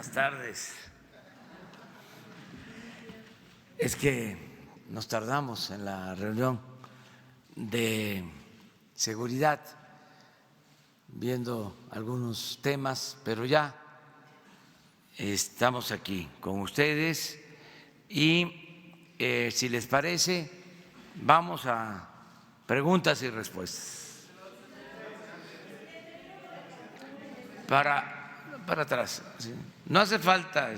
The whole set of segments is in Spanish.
Buenas tardes. Es que nos tardamos en la reunión de seguridad, viendo algunos temas, pero ya estamos aquí con ustedes y si les parece, vamos a preguntas y respuestas. Para atrás. ¿Sí? No hace falta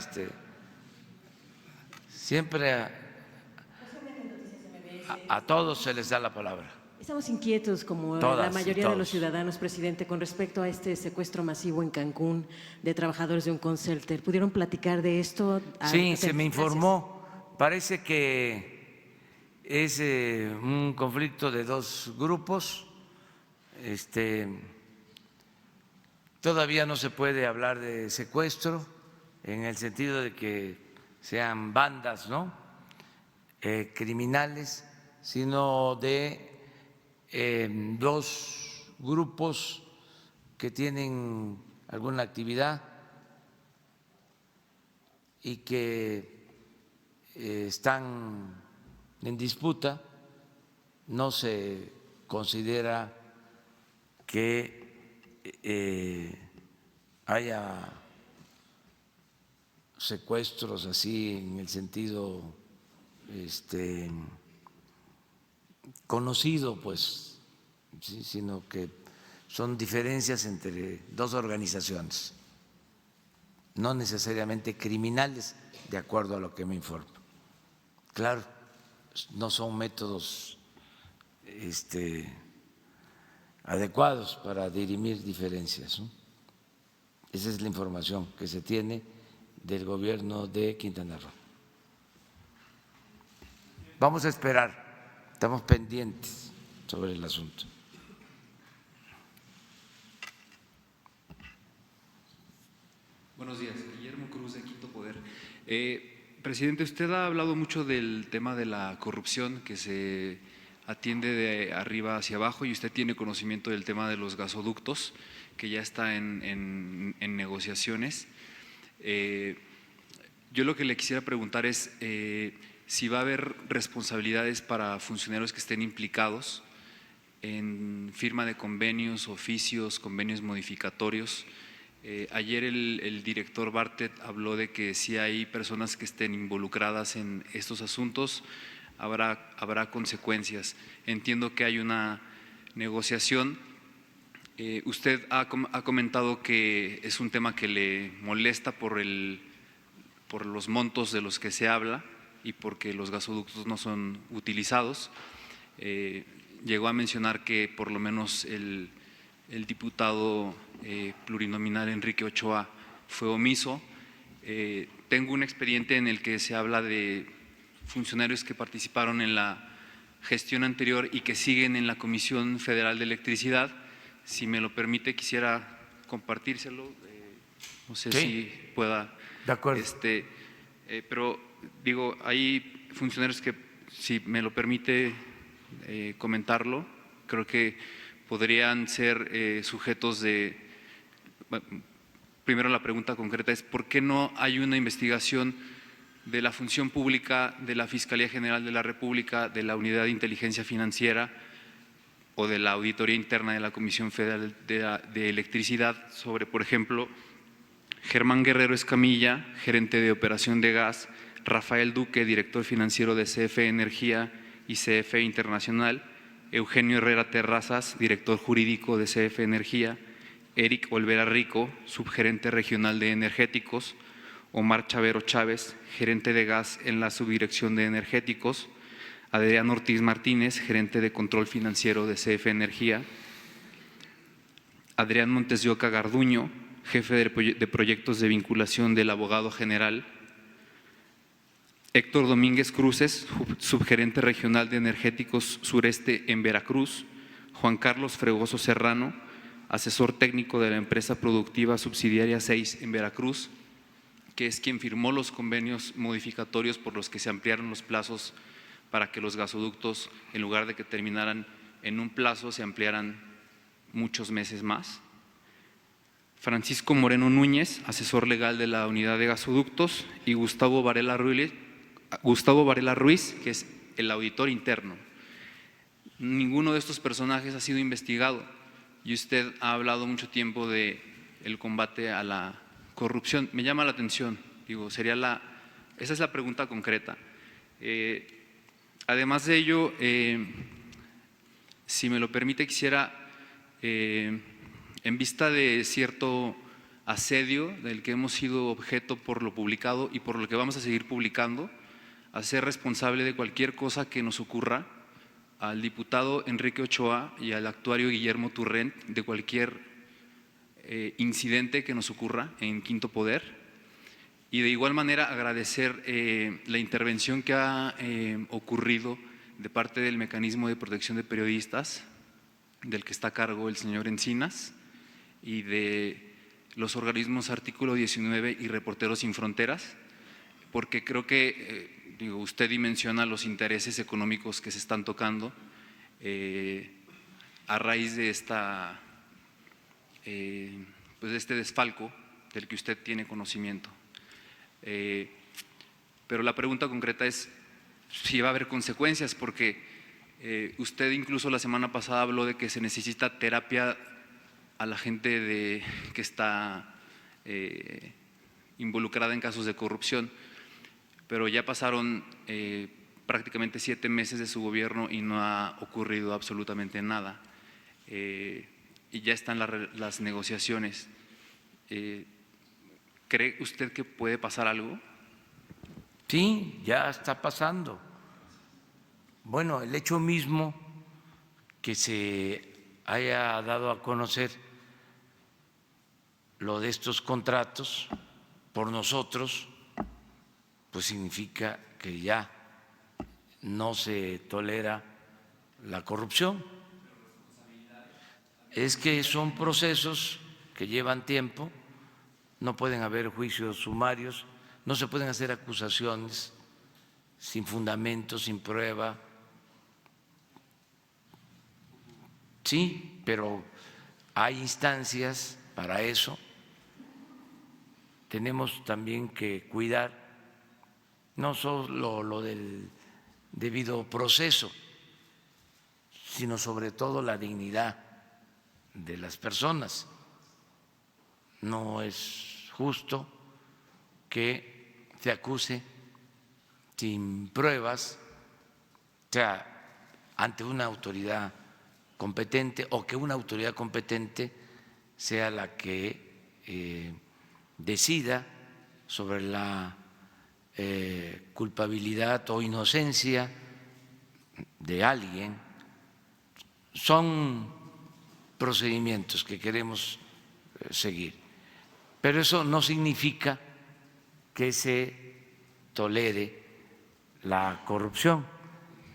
siempre a todos se les da la palabra. Estamos inquietos, como Todas la mayoría de los todos. ciudadanos, presidente, con respecto a este secuestro masivo en Cancún de trabajadores de un call center. ¿Pudieron platicar de esto? Sí, se me Gracias. informó. Parece que es un conflicto de dos grupos. Todavía no se puede hablar de secuestro en el sentido de que sean bandas, ¿no? Criminales, sino de dos grupos que tienen alguna actividad y que están en disputa. No se considera que haya secuestros así en el sentido conocido, pues, ¿sí? Sino que son diferencias entre dos organizaciones, no necesariamente criminales, de acuerdo a lo que me informo. Claro, no son métodos adecuados para dirimir diferencias, ¿no? Esa es la información que se tiene del gobierno de Quintana Roo. Vamos a esperar, estamos pendientes sobre el asunto. Buenos días, Guillermo Cruz de Quinto Poder. Presidente, usted ha hablado mucho del tema de la corrupción que se atiende de arriba hacia abajo y usted tiene conocimiento del tema de los gasoductos que ya está en negociaciones. Yo lo que le quisiera preguntar es si va a haber responsabilidades para funcionarios que estén implicados en firma de convenios, oficios, convenios modificatorios. Ayer el director Bartlett habló de que si hay personas que estén involucradas en estos asuntos, habrá consecuencias. Entiendo que hay una negociación. Usted ha comentado que es un tema que le molesta por los montos de los que se habla y porque los gasoductos no son utilizados. Llegó a mencionar que por lo menos el diputado plurinominal Enrique Ochoa fue omiso. Tengo un expediente en el que se habla de funcionarios que participaron en la gestión anterior y que siguen en la Comisión Federal de Electricidad. Si me lo permite, quisiera compartírselo. No sé si pueda. De acuerdo. Pero digo, hay funcionarios que, si me lo permite comentarlo, creo que podrían ser sujetos de… Primero la pregunta concreta es ¿por qué no hay una investigación de la función pública, de la Fiscalía General de la República, de la Unidad de Inteligencia Financiera o de la Auditoría Interna de la Comisión Federal de Electricidad sobre, por ejemplo, Germán Guerrero Escamilla, gerente de operación de gas, Rafael Duque, director financiero de CFE Energía y CFE Internacional, Eugenio Herrera Terrazas, director jurídico de CFE Energía, Eric Olvera Rico, subgerente regional de energéticos, Omar Chavero Chávez, gerente de gas en la subdirección de energéticos, Adrián Ortiz Martínez, gerente de control financiero de CFE Energía, Adrián Montes de Oca Garduño, jefe de proyectos de vinculación del abogado general, Héctor Domínguez Cruces, subgerente regional de energéticos sureste en Veracruz, Juan Carlos Fregoso Serrano, asesor técnico de la empresa productiva subsidiaria 6 en Veracruz, que es quien firmó los convenios modificatorios por los que se ampliaron los plazos para que los gasoductos, en lugar de que terminaran en un plazo, se ampliaran muchos meses más. Francisco Moreno Núñez, asesor legal de la Unidad de Gasoductos, y Gustavo Varela Ruiz, que es el auditor interno. Ninguno de estos personajes ha sido investigado y usted ha hablado mucho tiempo de el combate a la corrupción. Me llama la atención, digo, esa es la pregunta concreta. Además de ello, si me lo permite, quisiera, en vista de cierto asedio del que hemos sido objeto por lo publicado y por lo que vamos a seguir publicando, a ser responsable de cualquier cosa que nos ocurra al diputado Enrique Ochoa y al actuario Guillermo Turrent de cualquier incidente que nos ocurra en Quinto Poder. Y de igual manera agradecer la intervención que ha ocurrido de parte del Mecanismo de Protección de Periodistas, del que está a cargo el señor Encinas, y de los organismos Artículo 19 y Reporteros Sin Fronteras, porque creo que usted dimensiona los intereses económicos que se están tocando a raíz de pues de este desfalco del que usted tiene conocimiento. Pero la pregunta concreta es si va a haber consecuencias, porque usted incluso la semana pasada habló de que se necesita terapia a la gente que está involucrada en casos de corrupción, pero ya pasaron prácticamente 7 meses de su gobierno y no ha ocurrido absolutamente nada, y ya están las negociaciones. ¿Cree usted que puede pasar algo? Sí, ya está pasando. Bueno, el hecho mismo que se haya dado a conocer lo de estos contratos por nosotros, pues significa que ya no se tolera la corrupción. Es que son procesos que llevan tiempo, no pueden haber juicios sumarios, no se pueden hacer acusaciones sin fundamento, sin prueba. Sí, pero hay instancias para eso. Tenemos también que cuidar no solo lo del debido proceso, sino sobre todo la dignidad de las personas. No es justo que se acuse sin pruebas, o sea, ante una autoridad competente, o que una autoridad competente sea la que decida sobre la culpabilidad o inocencia de alguien. Son procedimientos que queremos seguir, pero eso no significa que se tolere la corrupción.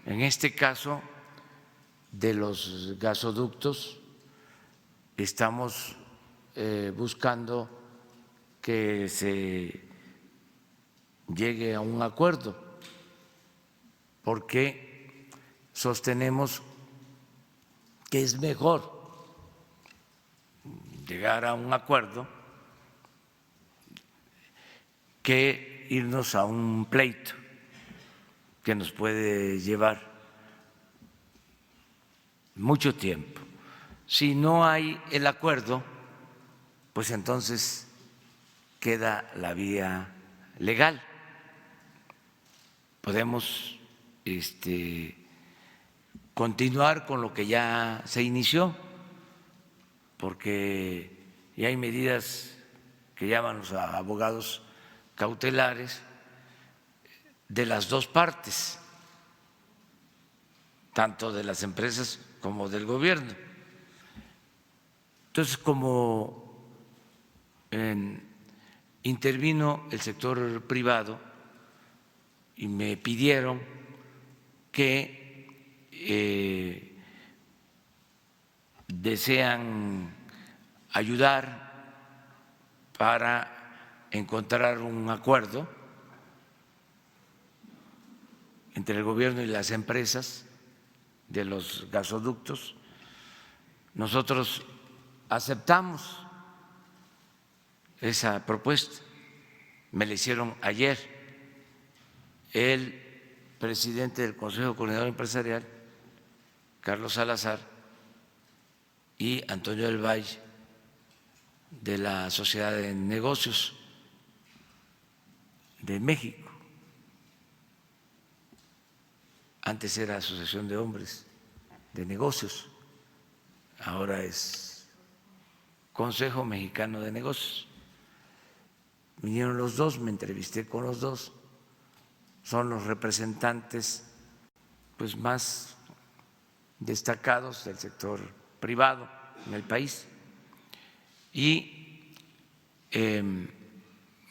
En este caso de los gasoductos estamos buscando que se llegue a un acuerdo, porque sostenemos que es mejor llegar a un acuerdo que irnos a un pleito que nos puede llevar mucho tiempo. Si no hay el acuerdo, pues entonces queda la vía legal. Podemos continuar con lo que ya se inició, porque ya hay medidas que llaman los abogados cautelares de las dos partes, tanto de las empresas como del gobierno. Entonces, como intervino el sector privado y me pidieron que desean ayudar para encontrar un acuerdo entre el gobierno y las empresas de los gasoductos, nosotros aceptamos esa propuesta. Me la hicieron ayer el presidente del Consejo Coordinador Empresarial, Carlos Salazar, y Antonio del Valle, de la Sociedad de Negocios de México. Antes era Asociación de Hombres de Negocios, ahora es Consejo Mexicano de Negocios. Vinieron los dos, me entrevisté con los dos, son los representantes pues más destacados del sector privado en el país y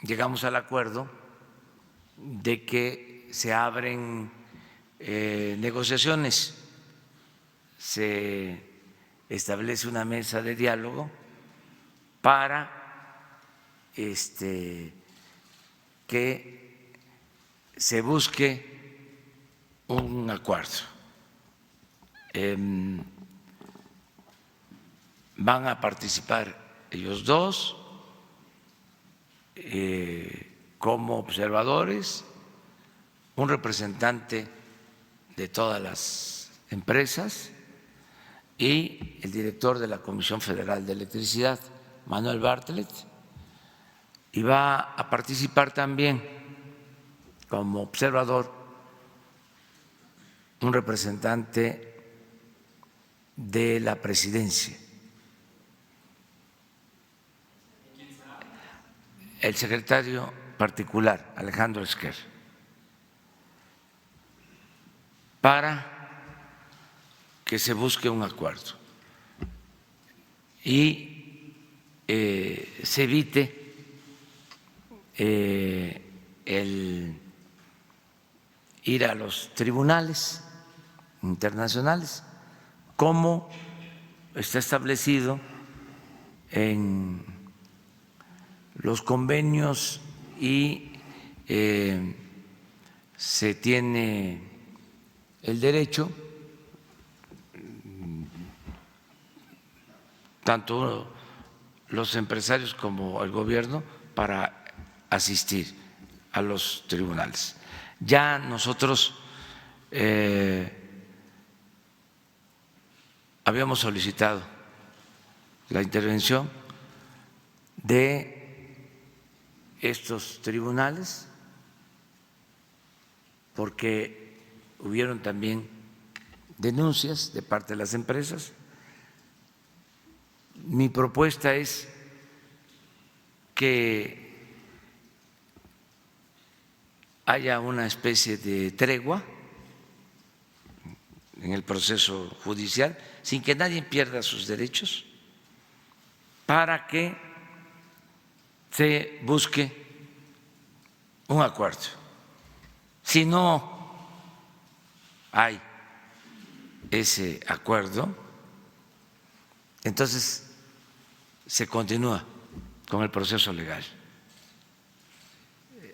llegamos al acuerdo de que se abren negociaciones, se establece una mesa de diálogo para que se busque un acuerdo. Van a participar ellos dos como observadores, un representante de todas las empresas y el director de la Comisión Federal de Electricidad, Manuel Bartlett, y va a participar también como observador un representante de la presidencia, el secretario particular, Alejandro Esquer, para que se busque un acuerdo y se evite el ir a los tribunales internacionales, como está establecido en los convenios y se tiene el derecho, tanto los empresarios como el gobierno, para asistir a los tribunales. Ya nosotros habíamos solicitado la intervención de estos tribunales porque hubieron también denuncias de parte de las empresas. Mi propuesta es que haya una especie de tregua en el proceso judicial sin que nadie pierda sus derechos, para que se busque un acuerdo. Si no hay ese acuerdo, entonces se continúa con el proceso legal.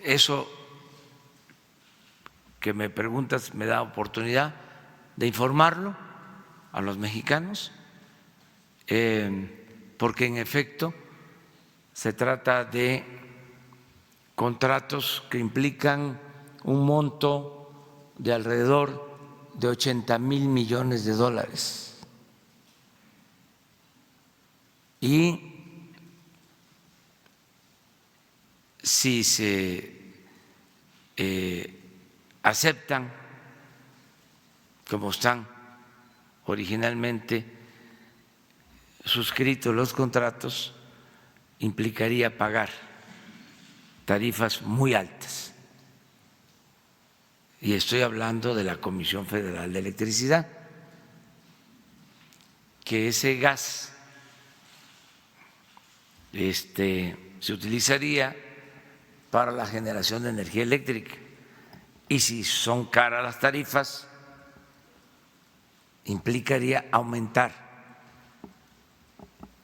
Eso que me preguntas me da oportunidad de informarlo a los mexicanos, porque en efecto se trata de contratos que implican un monto de alrededor de 80,000 millones de dólares. Y si se aceptan como están originalmente suscritos los contratos, implicaría pagar tarifas muy altas. Y estoy hablando de la Comisión Federal de Electricidad, que ese gas se utilizaría para la generación de energía eléctrica. Y si son caras las tarifas, implicaría aumentar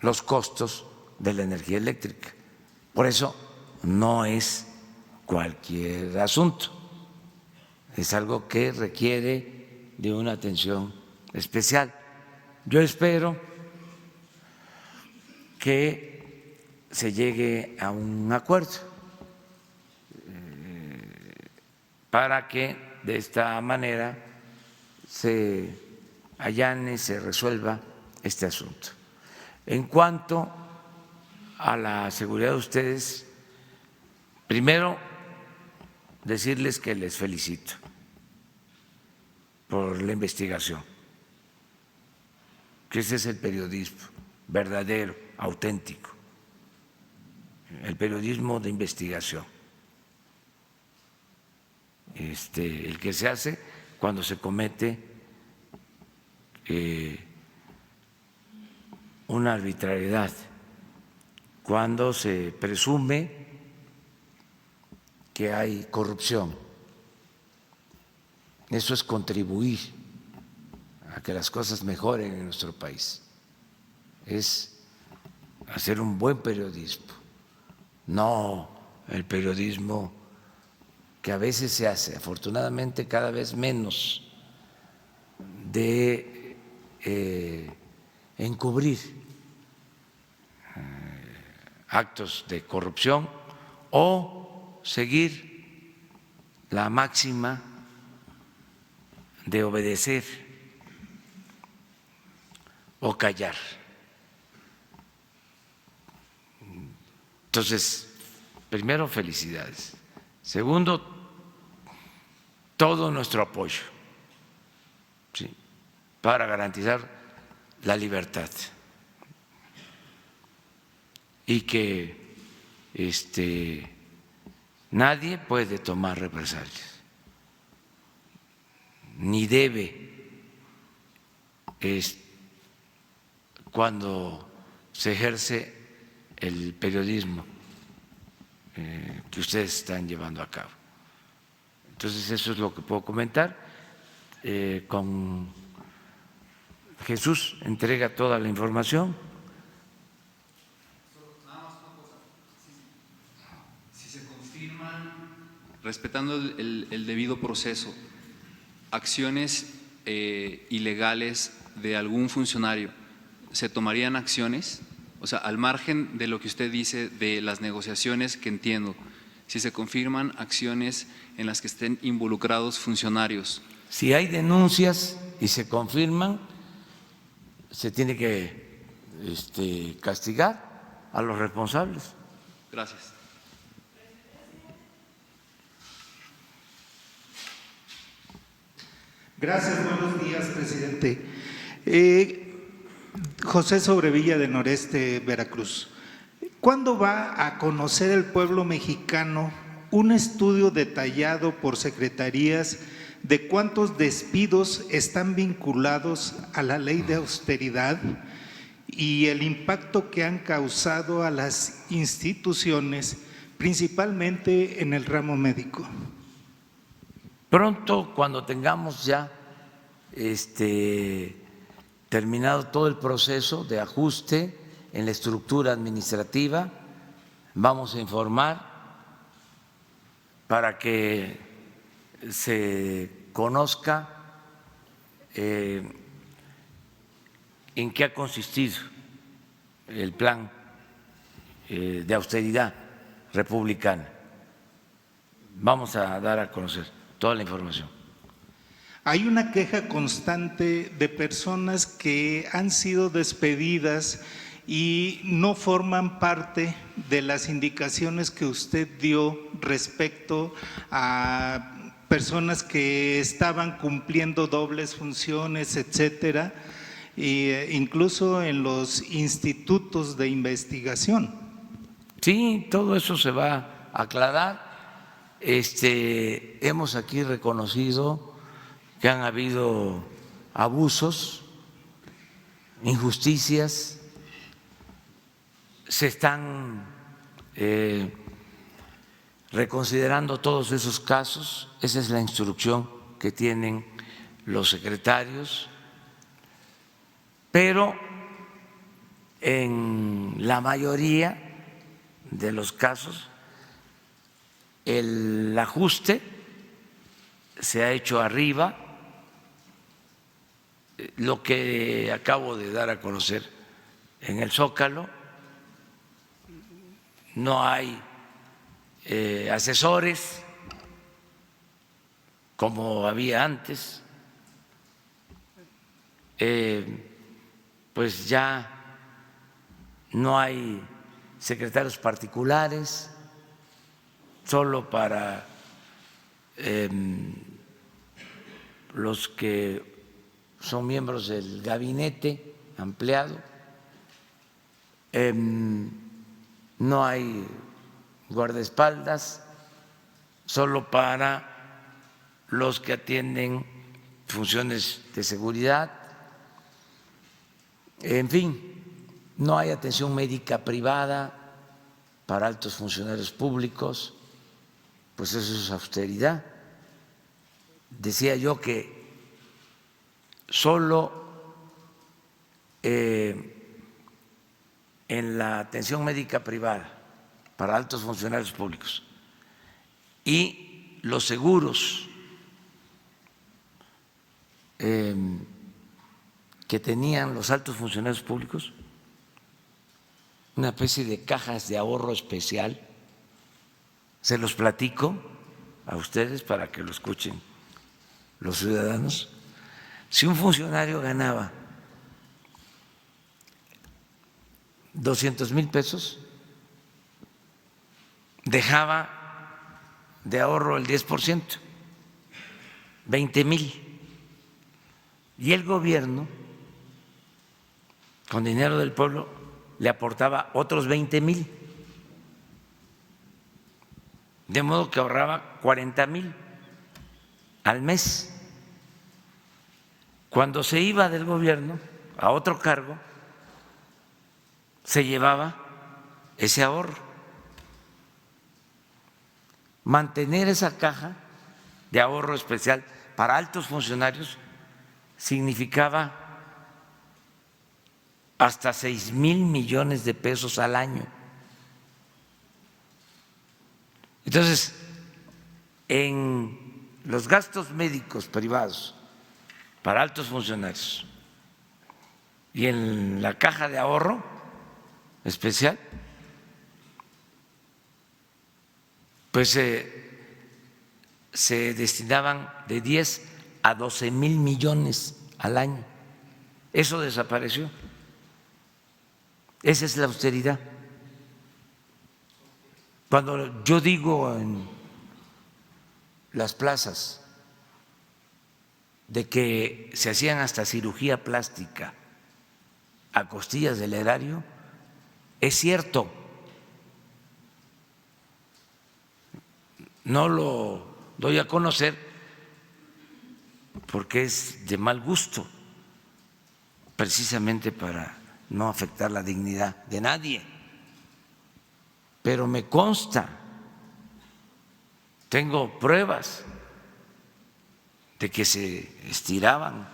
los costos de la energía eléctrica. Por eso no es cualquier asunto, es algo que requiere de una atención especial. Yo espero que se llegue a un acuerdo para que de esta manera se allane, se resuelva este asunto. En cuanto a la seguridad de ustedes, primero decirles que les felicito por la investigación, que ese es el periodismo verdadero, auténtico, el periodismo de investigación, el que se hace cuando se comete una arbitrariedad, cuando se presume que hay corrupción. Eso es contribuir a que las cosas mejoren en nuestro país, es hacer un buen periodismo, no el periodismo que a veces se hace, afortunadamente cada vez menos, de encubrir actos de corrupción o seguir la máxima de obedecer o callar. Entonces, primero, felicidades. Segundo, todo nuestro apoyo, ¿sí?, para garantizar la libertad y que nadie puede tomar represalias, ni debe cuando se ejerce el periodismo que ustedes están llevando a cabo. Entonces, eso es lo que puedo comentar. Con Jesús entrega toda la información. Si se confirman, respetando el debido proceso, acciones ilegales de algún funcionario, ¿se tomarían acciones? O sea, al margen de lo que usted dice de las negociaciones que entiendo, si se confirman acciones en las que estén involucrados funcionarios. Si hay denuncias y se confirman, se tiene que castigar a los responsables. Gracias. Gracias, buenos días, presidente. José Sobrevilla, de Noreste, Veracruz. ¿Cuándo va a conocer el pueblo mexicano un estudio detallado por secretarías de cuántos despidos están vinculados a la ley de austeridad y el impacto que han causado a las instituciones, principalmente en el ramo médico? Pronto, cuando tengamos ya terminado todo el proceso de ajuste en la estructura administrativa, vamos a informar para que se conozca en qué ha consistido el plan de austeridad republicana. Vamos a dar a conocer toda la información. Hay una queja constante de personas que han sido despedidas y no forman parte de las indicaciones que usted dio respecto a personas que estaban cumpliendo dobles funciones, etcétera, e incluso en los institutos de investigación. Sí, todo eso se va a aclarar. Hemos aquí reconocido que han habido abusos, injusticias, se están reconsiderando todos esos casos. Esa es la instrucción que tienen los secretarios, pero en la mayoría de los casos el ajuste se ha hecho arriba. Lo que acabo de dar a conocer en el Zócalo no hay asesores como había antes, pues ya no hay secretarios particulares solo para los que son miembros del gabinete ampliado, no hay guardaespaldas solo para los que atienden funciones de seguridad, en fin, no hay atención médica privada para altos funcionarios públicos, pues eso es austeridad. Decía yo que solo en la atención médica privada para altos funcionarios públicos y los seguros que tenían los altos funcionarios públicos, una especie de cajas de ahorro especial, se los platico a ustedes para que lo escuchen los ciudadanos. Si un funcionario ganaba 200,000 pesos, dejaba de ahorro el 10%, 20,000. Y el gobierno, con dinero del pueblo, le aportaba otros 20,000. De modo que ahorraba 40,000 al mes. Cuando se iba del gobierno a otro cargo, se llevaba ese ahorro. Mantener esa caja de ahorro especial para altos funcionarios significaba hasta 6,000 millones de pesos al año. Entonces, en los gastos médicos privados para altos funcionarios y en la caja de ahorro especial, pues se destinaban de 10 a 12,000 millones al año. Eso desapareció. Esa es la austeridad. Cuando yo digo en las plazas de que se hacían hasta cirugía plástica a costillas del erario, es cierto. No lo doy a conocer porque es de mal gusto, precisamente para no afectar la dignidad de nadie. Pero me consta, tengo pruebas de que se estiraban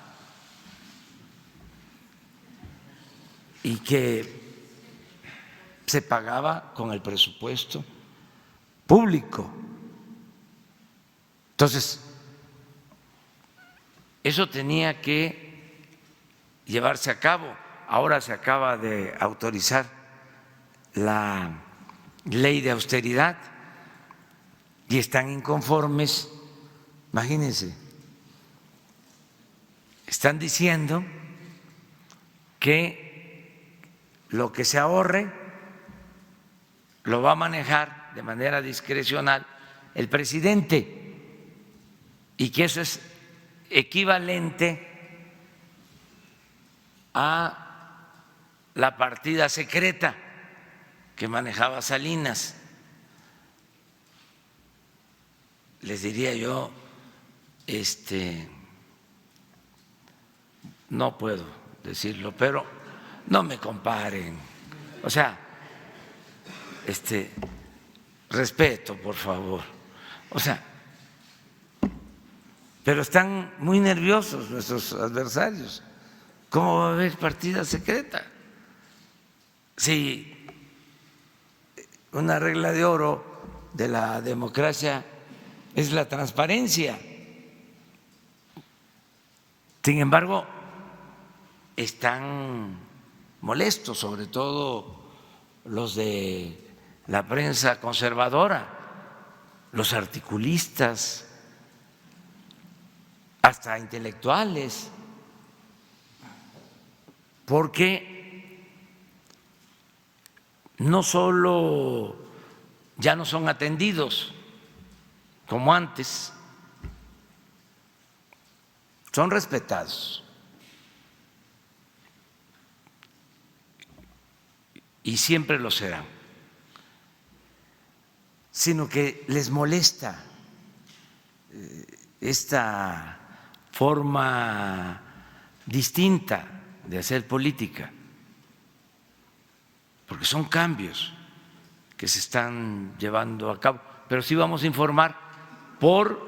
y que se pagaba con el presupuesto público. Entonces, eso tenía que llevarse a cabo. Ahora se acaba de autorizar la ley de austeridad y están inconformes. Imagínense, están diciendo que lo que se ahorre lo va a manejar de manera discrecional el presidente y que eso es equivalente a la partida secreta que manejaba Salinas. Les diría yo, no puedo decirlo, pero no me comparen. O sea, respeto, por favor. O sea, pero están muy nerviosos nuestros adversarios. ¿Cómo va a haber partida secreta? Si una regla de oro de la democracia es la transparencia. Sin embargo, están molestos, sobre todo los de la prensa conservadora, los articulistas, hasta intelectuales, porque no solo ya no son atendidos como antes, son respetados. Y siempre lo serán, sino que les molesta esta forma distinta de hacer política, porque son cambios que se están llevando a cabo. Pero sí vamos a informar por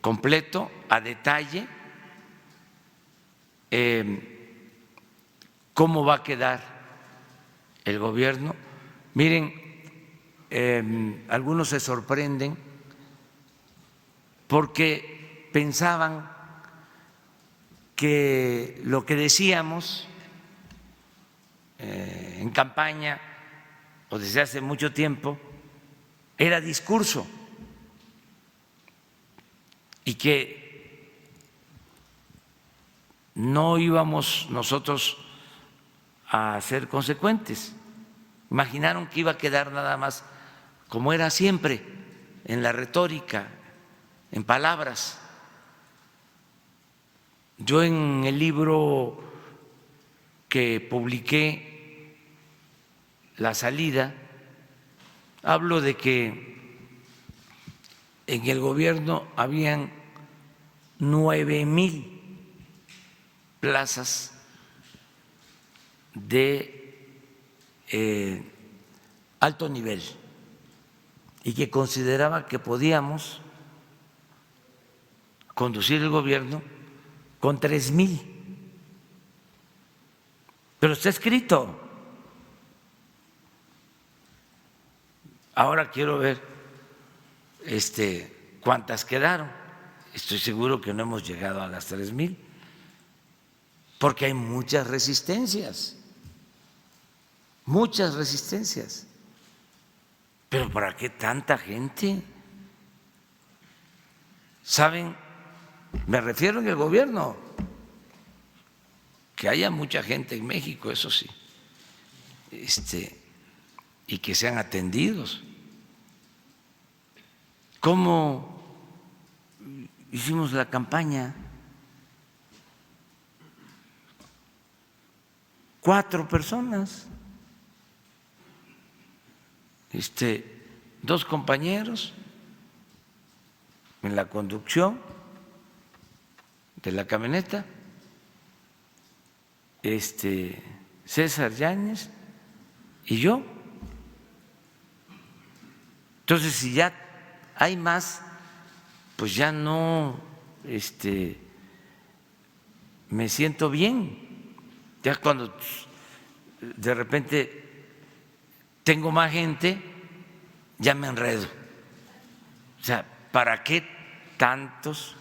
completo, a detalle, cómo va a quedar el gobierno. Miren, algunos se sorprenden porque pensaban que lo que decíamos en campaña o desde hace mucho tiempo era discurso y que no íbamos nosotros a ser consecuentes. Imaginaron que iba a quedar nada más como era siempre, en la retórica, en palabras. Yo en el libro que publiqué, La Salida, hablo de que en el gobierno habían 9,000 plazas de alto nivel y que consideraba que podíamos conducir el gobierno con 3,000. Pero está escrito. Ahora quiero ver cuántas quedaron. Estoy seguro que no hemos llegado a las 3,000, porque hay muchas resistencias. Muchas resistencias. Pero ¿para qué tanta gente? ¿Saben? Me refiero en el gobierno, que haya mucha gente en México, eso sí, y que sean atendidos. ¿Cómo hicimos la campaña? 4 personas. 2 compañeros en la conducción de la camioneta, César Yáñez y yo. Entonces, si ya hay más, pues ya no me siento bien. Ya cuando de repente tengo más gente, ya me enredo. O sea, ¿para qué tantos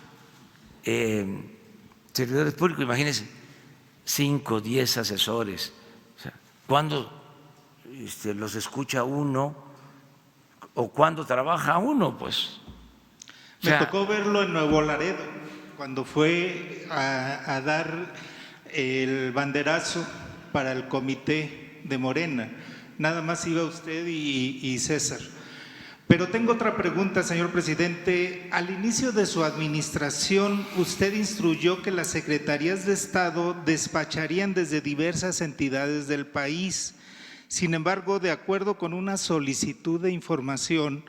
servidores públicos? Imagínense, 5, 10 asesores. O sea, ¿cuándo los escucha uno o cuándo trabaja uno? Pues me tocó verlo en Nuevo Laredo, cuando fue a dar el banderazo para el comité de Morena. Nada más iba usted y César. Pero tengo otra pregunta, señor presidente. Al inicio de su administración, usted instruyó que las secretarías de Estado despacharían desde diversas entidades del país. Sin embargo, de acuerdo con una solicitud de información,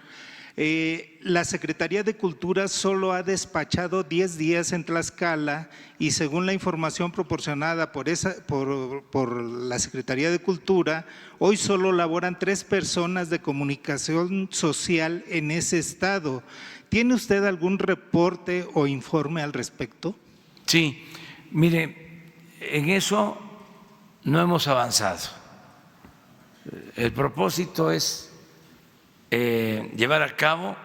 la Secretaría de Cultura solo ha despachado 10 días en Tlaxcala y según la información proporcionada por la Secretaría de Cultura, hoy solo laboran 3 personas de comunicación social en ese estado. ¿Tiene usted algún reporte o informe al respecto? Sí, mire, en eso no hemos avanzado. El propósito es llevar a cabo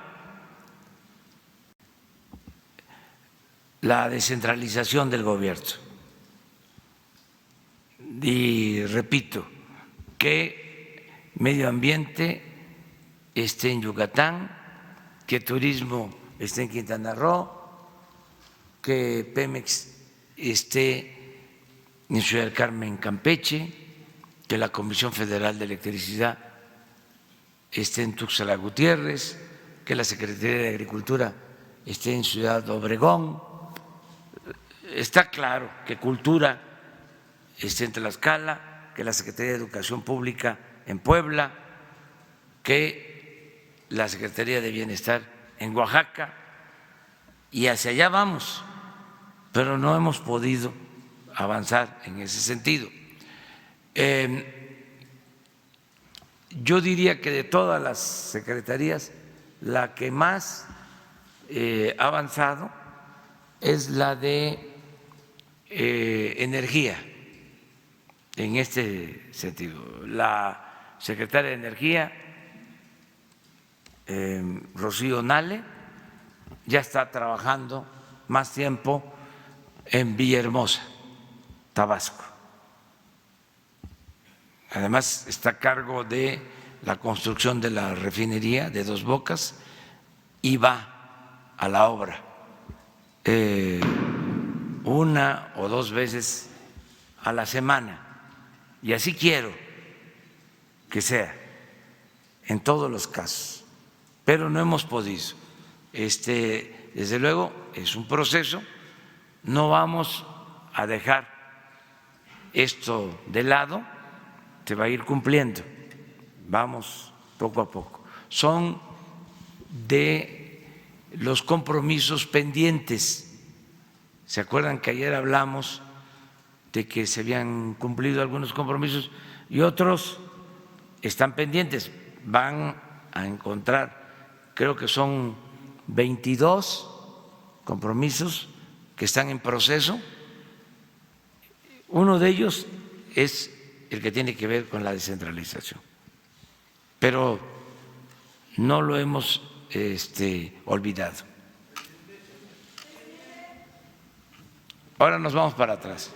la descentralización del gobierno. Y repito, que medio ambiente esté en Yucatán, que turismo esté en Quintana Roo, que Pemex esté en Ciudad del Carmen, Campeche, que la Comisión Federal de Electricidad esté en Tuxtla Gutiérrez, que la Secretaría de Agricultura esté en Ciudad Obregón. Está claro que Cultura esté en Tlaxcala, que la Secretaría de Educación Pública en Puebla, que la Secretaría de Bienestar en Oaxaca, y hacia allá vamos, pero no hemos podido avanzar en ese sentido. Yo diría que de todas las secretarías, la que más ha avanzado es la de energía, en este sentido. La secretaria de Energía, Rocío Nale, ya está trabajando más tiempo en Villahermosa, Tabasco. Además está a cargo de la construcción de la refinería de Dos Bocas y va a la obra una o dos veces a la semana. Y así quiero que sea en todos los casos, pero no hemos podido. Desde luego es un proceso, no vamos a dejar esto de lado, se va a ir cumpliendo, vamos poco a poco. Son de los compromisos pendientes. ¿Se acuerdan que ayer hablamos de que se habían cumplido algunos compromisos y otros están pendientes? Van a encontrar, creo que son 22 compromisos que están en proceso. Uno de ellos es el que tiene que ver con la descentralización, pero no lo hemos olvidado. Ahora nos vamos para atrás.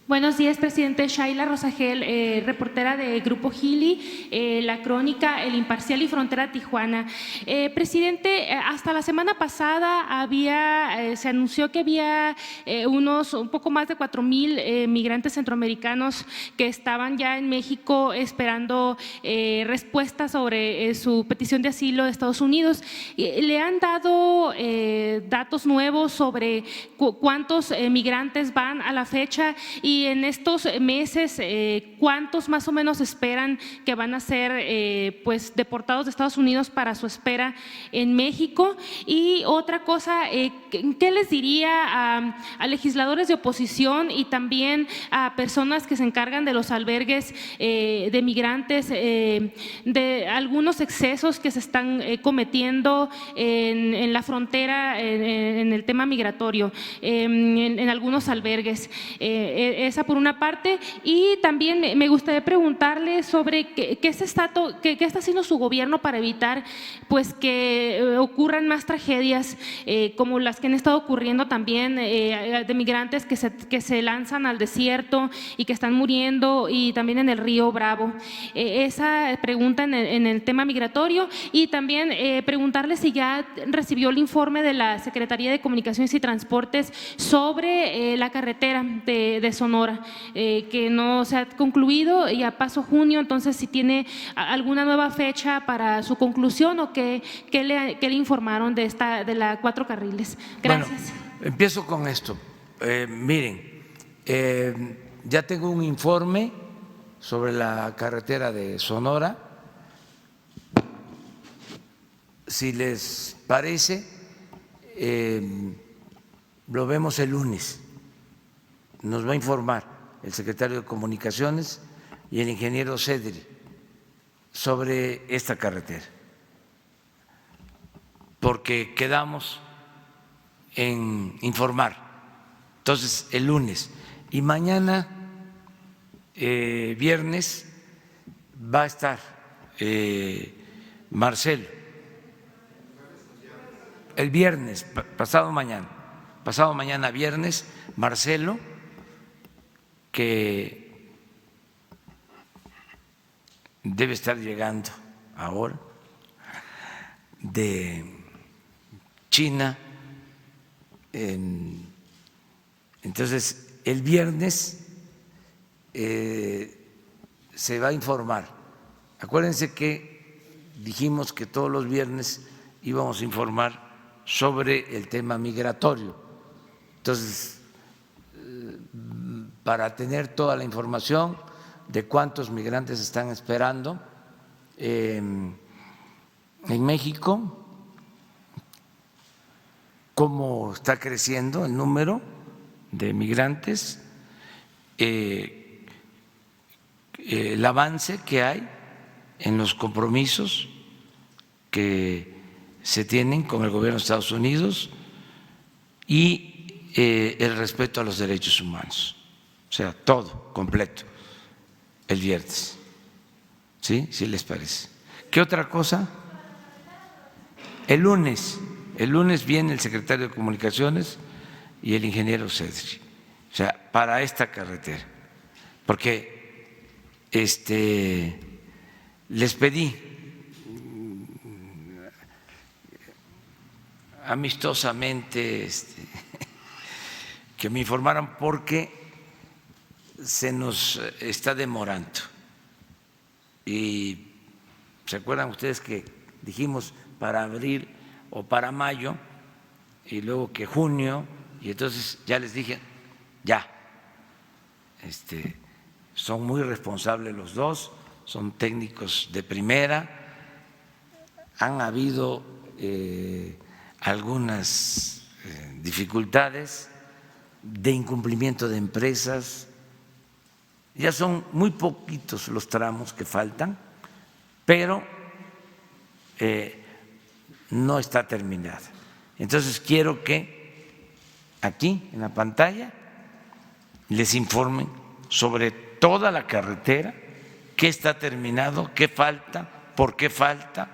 Buenos días, presidente. Shaila Rosagel, reportera de Grupo Gili, La Crónica, El Imparcial y Frontera Tijuana. Presidente, hasta la semana pasada se anunció que había un poco más de 4,000 migrantes centroamericanos que estaban ya en México esperando respuesta sobre su petición de asilo de Estados Unidos. ¿Le han dado datos nuevos sobre cuántos migrantes van a la fecha? Y en estos meses, ¿cuántos más o menos esperan que van a ser pues deportados de Estados Unidos para su espera en México? Y otra cosa, ¿qué les diría a legisladores de oposición y también a personas que se encargan de los albergues de migrantes, de algunos excesos que se están cometiendo en la frontera en el tema migratorio, en algunos albergues? Esa por una parte. Y también me gustaría preguntarle sobre qué está haciendo su gobierno para evitar pues que ocurran más tragedias como las que han estado ocurriendo también de migrantes que se lanzan al desierto y que están muriendo, y también en el río Bravo. Esa pregunta en el tema migratorio. Y también preguntarle si ya recibió el informe de la Secretaría de Comunicaciones y Transportes sobre la carretera de Sonora, que no se ha concluido, y a paso junio. Entonces, si tiene alguna nueva fecha para su conclusión o qué le informaron de la 4 carriles. Gracias. Bueno, empiezo con esto. Miren, ya tengo un informe sobre la carretera de Sonora. Si les parece, lo vemos el lunes. Nos va a informar el secretario de Comunicaciones y el ingeniero Cedri sobre esta carretera, porque quedamos en informar. Entonces, el lunes. Y mañana, viernes, va a estar Marcelo. El viernes, pasado mañana viernes, Marcelo, que debe estar llegando ahora de China. Entonces, el viernes se va a informar. Acuérdense que dijimos que todos los viernes íbamos a informar sobre el tema migratorio. Entonces, para tener toda la información de cuántos migrantes están esperando en México, cómo está creciendo el número de migrantes, el avance que hay en los compromisos que se tienen con el gobierno de Estados Unidos y el respeto a los derechos humanos. O sea, todo completo el viernes. ¿Sí? ¿Sí les parece? ¿Qué otra cosa? El lunes viene el secretario de Comunicaciones y el ingeniero Cedri, o sea, para esta carretera, porque les pedí amistosamente que me informaran porque se nos está demorando. Y se acuerdan ustedes que dijimos para abril o para mayo y luego que junio, y entonces ya les dije, ya, son muy responsables los dos, son técnicos de primera, han habido algunas dificultades de incumplimiento de empresas, ya son muy poquitos los tramos que faltan, pero no está terminada. Entonces quiero que aquí en la pantalla les informen sobre toda la carretera, qué está terminado, qué falta, por qué falta,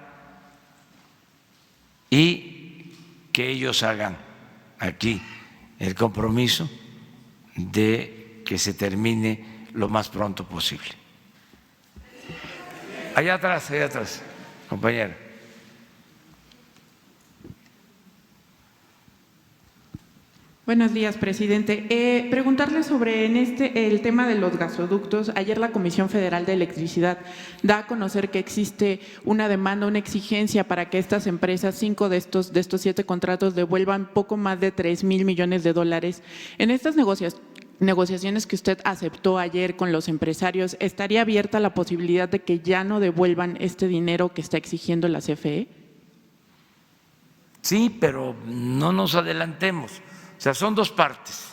y que ellos hagan aquí el compromiso de que se termine lo más pronto posible. Allá atrás, compañera. Buenos días, presidente. Preguntarle sobre el tema de los gasoductos. Ayer la Comisión Federal de Electricidad da a conocer que existe una demanda, una exigencia para que estas empresas, 5 de estos 7 contratos, devuelvan poco más de 3,000 millones de dólares. En estas negociaciones que usted aceptó ayer con los empresarios, ¿estaría abierta la posibilidad de que ya no devuelvan este dinero que está exigiendo la CFE? Sí, pero no nos adelantemos. O sea, son dos partes.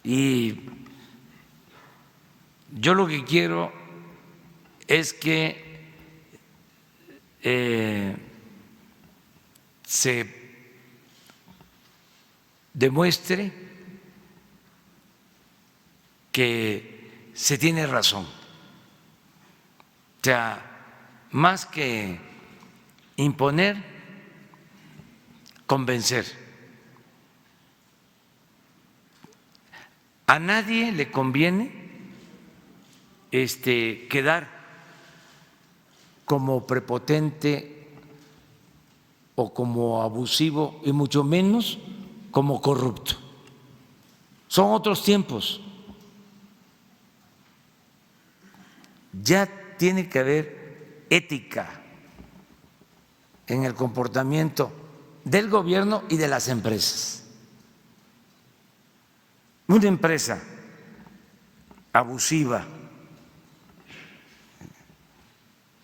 Y yo lo que quiero es que se demuestre que se tiene razón. O sea, más que imponer, convencer. A nadie le conviene quedar como prepotente o como abusivo y mucho menos como corrupto. Son otros tiempos. Ya tiene que haber ética en el comportamiento del gobierno y de las empresas. Una empresa abusiva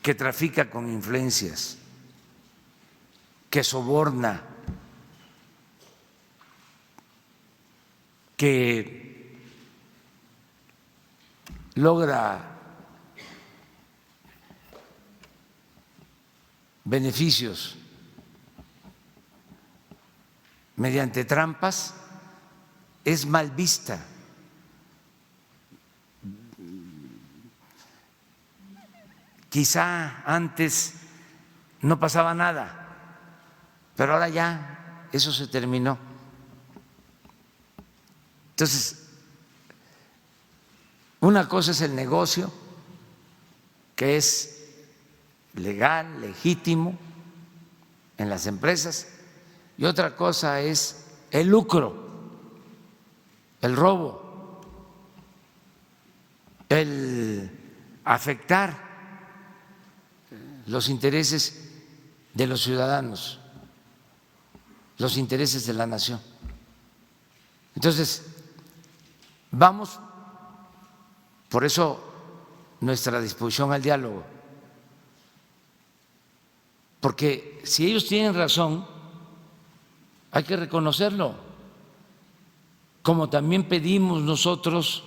que trafica con influencias, que soborna, que logra beneficios mediante trampas, es mal vista. Quizá antes no pasaba nada, pero ahora ya eso se terminó. Entonces, una cosa es el negocio que es legal, legítimo en las empresas, y otra cosa es el lucro, el robo, el afectar los intereses de los ciudadanos, los intereses de la nación. Entonces, vamos, por eso nuestra disposición al diálogo, porque si ellos tienen razón, hay que reconocerlo, como también pedimos nosotros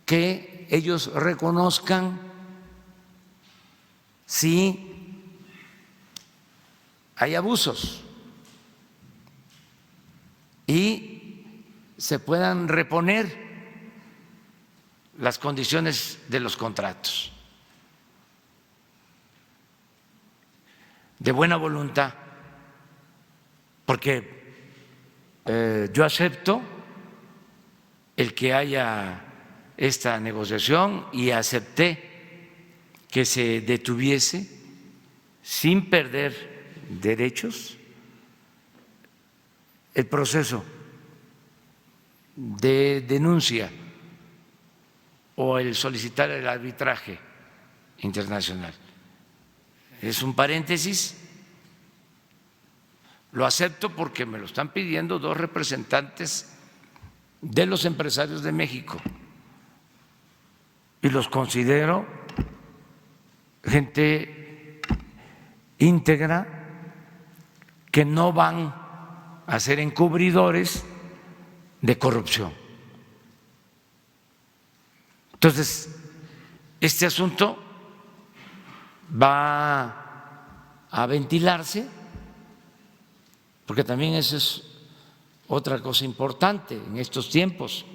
que ellos reconozcan si hay abusos y se puedan reponer las condiciones de los contratos de buena voluntad, porque yo acepto el que haya esta negociación y acepté que se detuviese sin perder derechos el proceso de denuncia o el solicitar el arbitraje internacional. Es un paréntesis, lo acepto porque me lo están pidiendo dos representantes de los empresarios de México y los considero gente íntegra, que no van a ser encubridores de corrupción. Entonces, este asunto va a ventilarse, porque también eso es otra cosa importante en estos tiempos.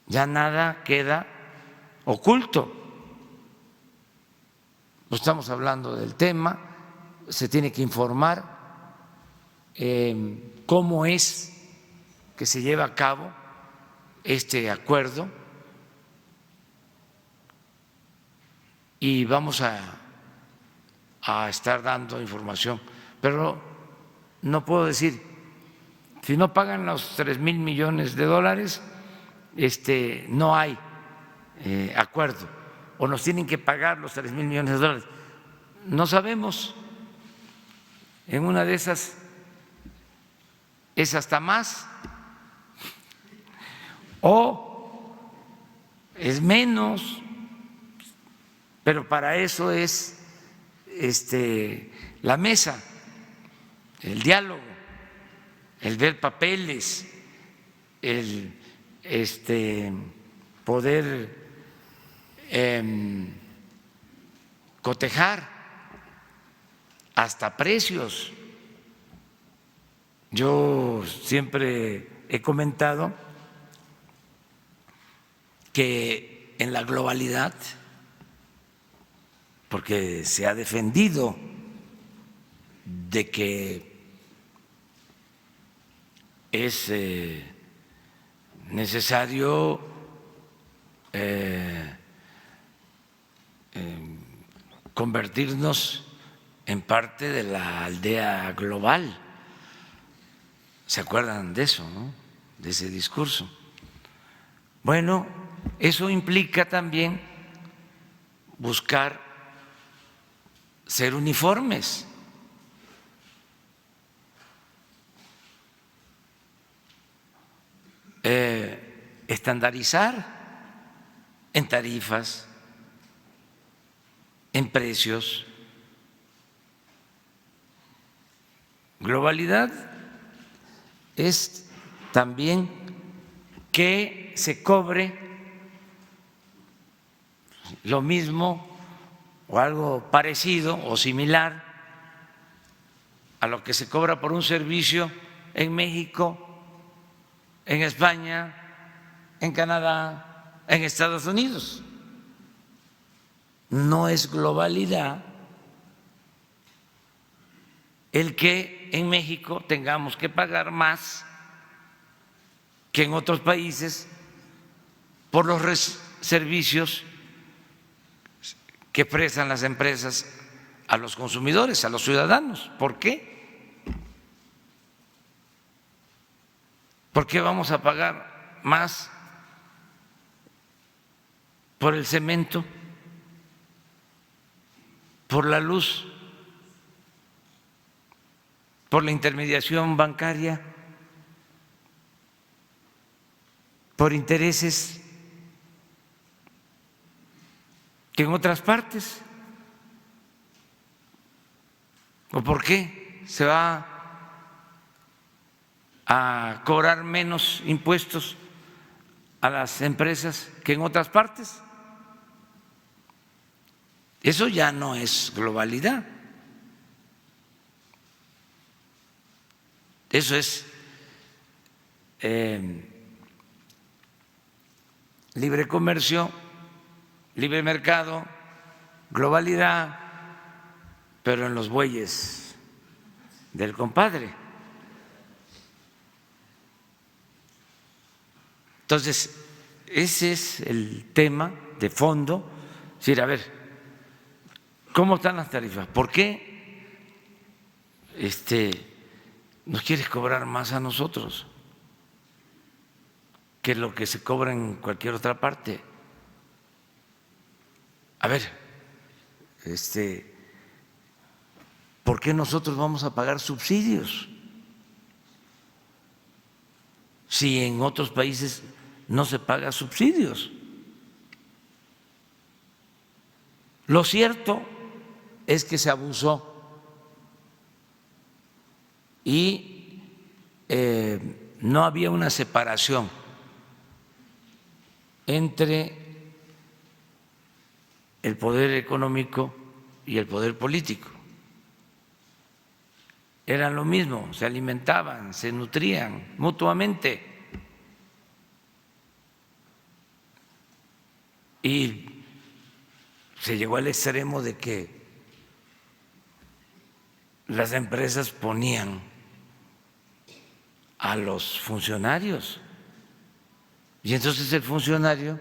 Ya nada queda oculto. No estamos hablando del tema, se tiene que informar cómo es que se lleva a cabo este acuerdo y vamos a estar dando información, pero no puedo decir, si no pagan los 3,000 millones de dólares, no hay acuerdo, o nos tienen que pagar los 3,000 millones de dólares. No sabemos, en una de esas es hasta más o es menos, pero para eso es la mesa, el diálogo, el ver papeles, el poder cotejar hasta precios. Yo siempre he comentado que en la globalidad, porque se ha defendido de que es necesario convertirnos en parte de la aldea global. ¿Se acuerdan de eso, no? De ese discurso. Bueno, eso implica también buscar ser uniformes. Estandarizar en tarifas, en precios. Globalidad es también que se cobre lo mismo o algo parecido o similar a lo que se cobra por un servicio en México, en España, en Canadá, en Estados Unidos. No es globalidad el que en México tengamos que pagar más que en otros países por los servicios que prestan las empresas a los consumidores, a los ciudadanos. ¿Por qué? ¿Por qué vamos a pagar más por el cemento, por la luz, por la intermediación bancaria, por intereses que en otras partes? ¿O por qué se va a cobrar menos impuestos a las empresas que en otras partes? Eso ya no es globalidad. Eso es libre comercio, libre mercado, globalidad, pero en los bueyes del compadre. Entonces, ese es el tema de fondo. Es decir, a ver, ¿cómo están las tarifas? ¿Por qué nos quieres cobrar más a nosotros que lo que se cobra en cualquier otra parte? A ver, ¿por qué nosotros vamos a pagar subsidios si en otros países no se paga subsidios? Lo cierto es que se abusó y no había una separación entre el poder económico y el poder político. Eran lo mismo, se alimentaban, se nutrían mutuamente. Y se llegó al extremo de que las empresas ponían a los funcionarios y entonces el funcionario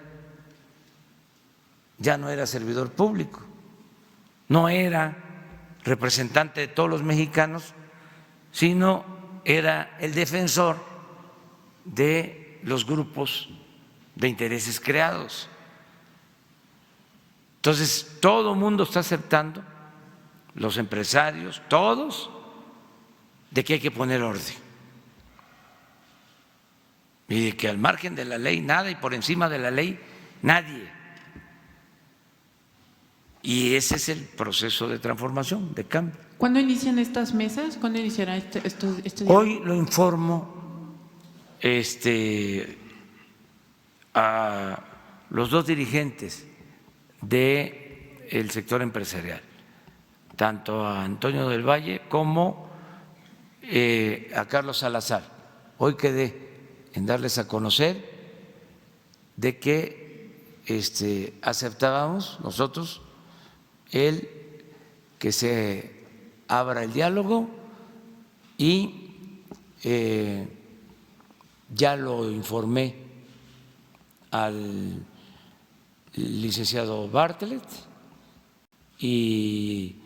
ya no era servidor público, no era representante de todos los mexicanos, sino era el defensor de los grupos de intereses creados. Entonces, todo el mundo está aceptando, los empresarios, todos, de que hay que poner orden y de que al margen de la ley nada y por encima de la ley nadie. Y ese es el proceso de transformación, de cambio. ¿Cuándo inician estas mesas? ¿Cuándo iniciará este Hoy lo informo a los dos dirigentes del sector empresarial, tanto a Antonio del Valle como a Carlos Salazar. Hoy quedé en darles a conocer de que aceptábamos nosotros el que se abra el diálogo y ya lo informé al licenciado Bartlett y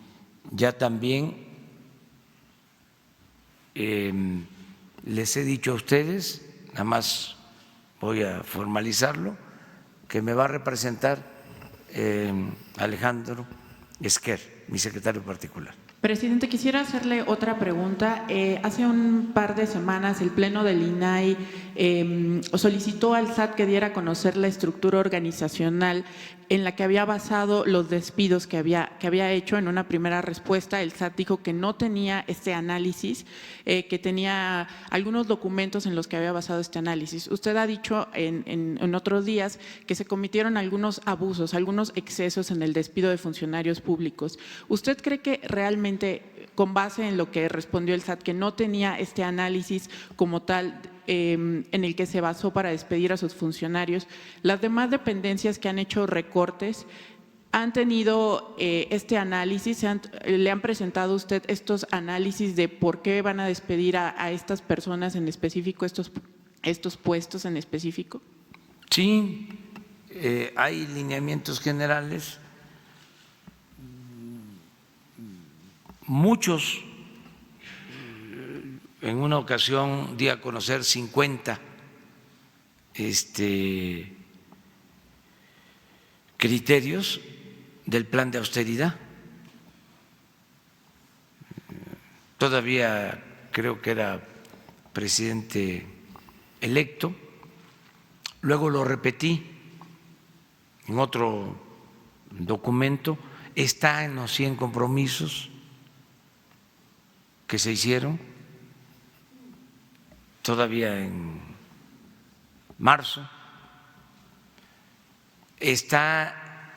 ya también les he dicho a ustedes, nada más voy a formalizarlo, que me va a representar Alejandro Esquer, mi secretario particular. Presidente, quisiera hacerle otra pregunta. Hace un par de semanas el Pleno del INAI solicitó al SAT que diera a conocer la estructura organizacional en la que había basado los despidos que había hecho. En una primera respuesta, el SAT dijo que no tenía este análisis, que tenía algunos documentos en los que había basado este análisis. Usted ha dicho en otros días que se cometieron algunos abusos, algunos excesos en el despido de funcionarios públicos. ¿Usted cree que realmente, con base en lo que respondió el SAT, que no tenía este análisis como tal en el que se basó para despedir a sus funcionarios, las demás dependencias que han hecho recortes han tenido este análisis? ¿Le han presentado a usted estos análisis de por qué van a despedir a estas personas en específico, estos puestos en específico? Sí, hay lineamientos generales muchos, en una ocasión di a conocer 50 criterios del plan de austeridad. Todavía creo que era presidente electo, luego lo repetí en otro documento, está en los 100 compromisos que se hicieron todavía en marzo, está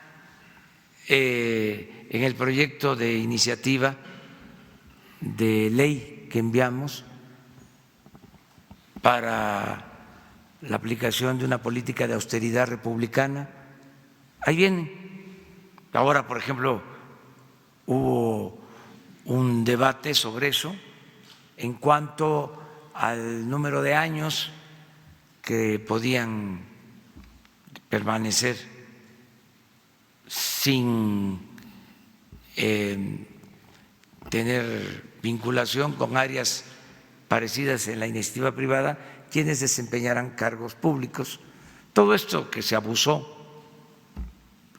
en el proyecto de iniciativa de ley que enviamos para la aplicación de una política de austeridad republicana. Ahí viene. Ahora, por ejemplo, hubo un debate sobre eso en cuanto al número de años que podían permanecer sin tener vinculación con áreas parecidas en la iniciativa privada, quienes desempeñaran cargos públicos. Todo esto que se abusó,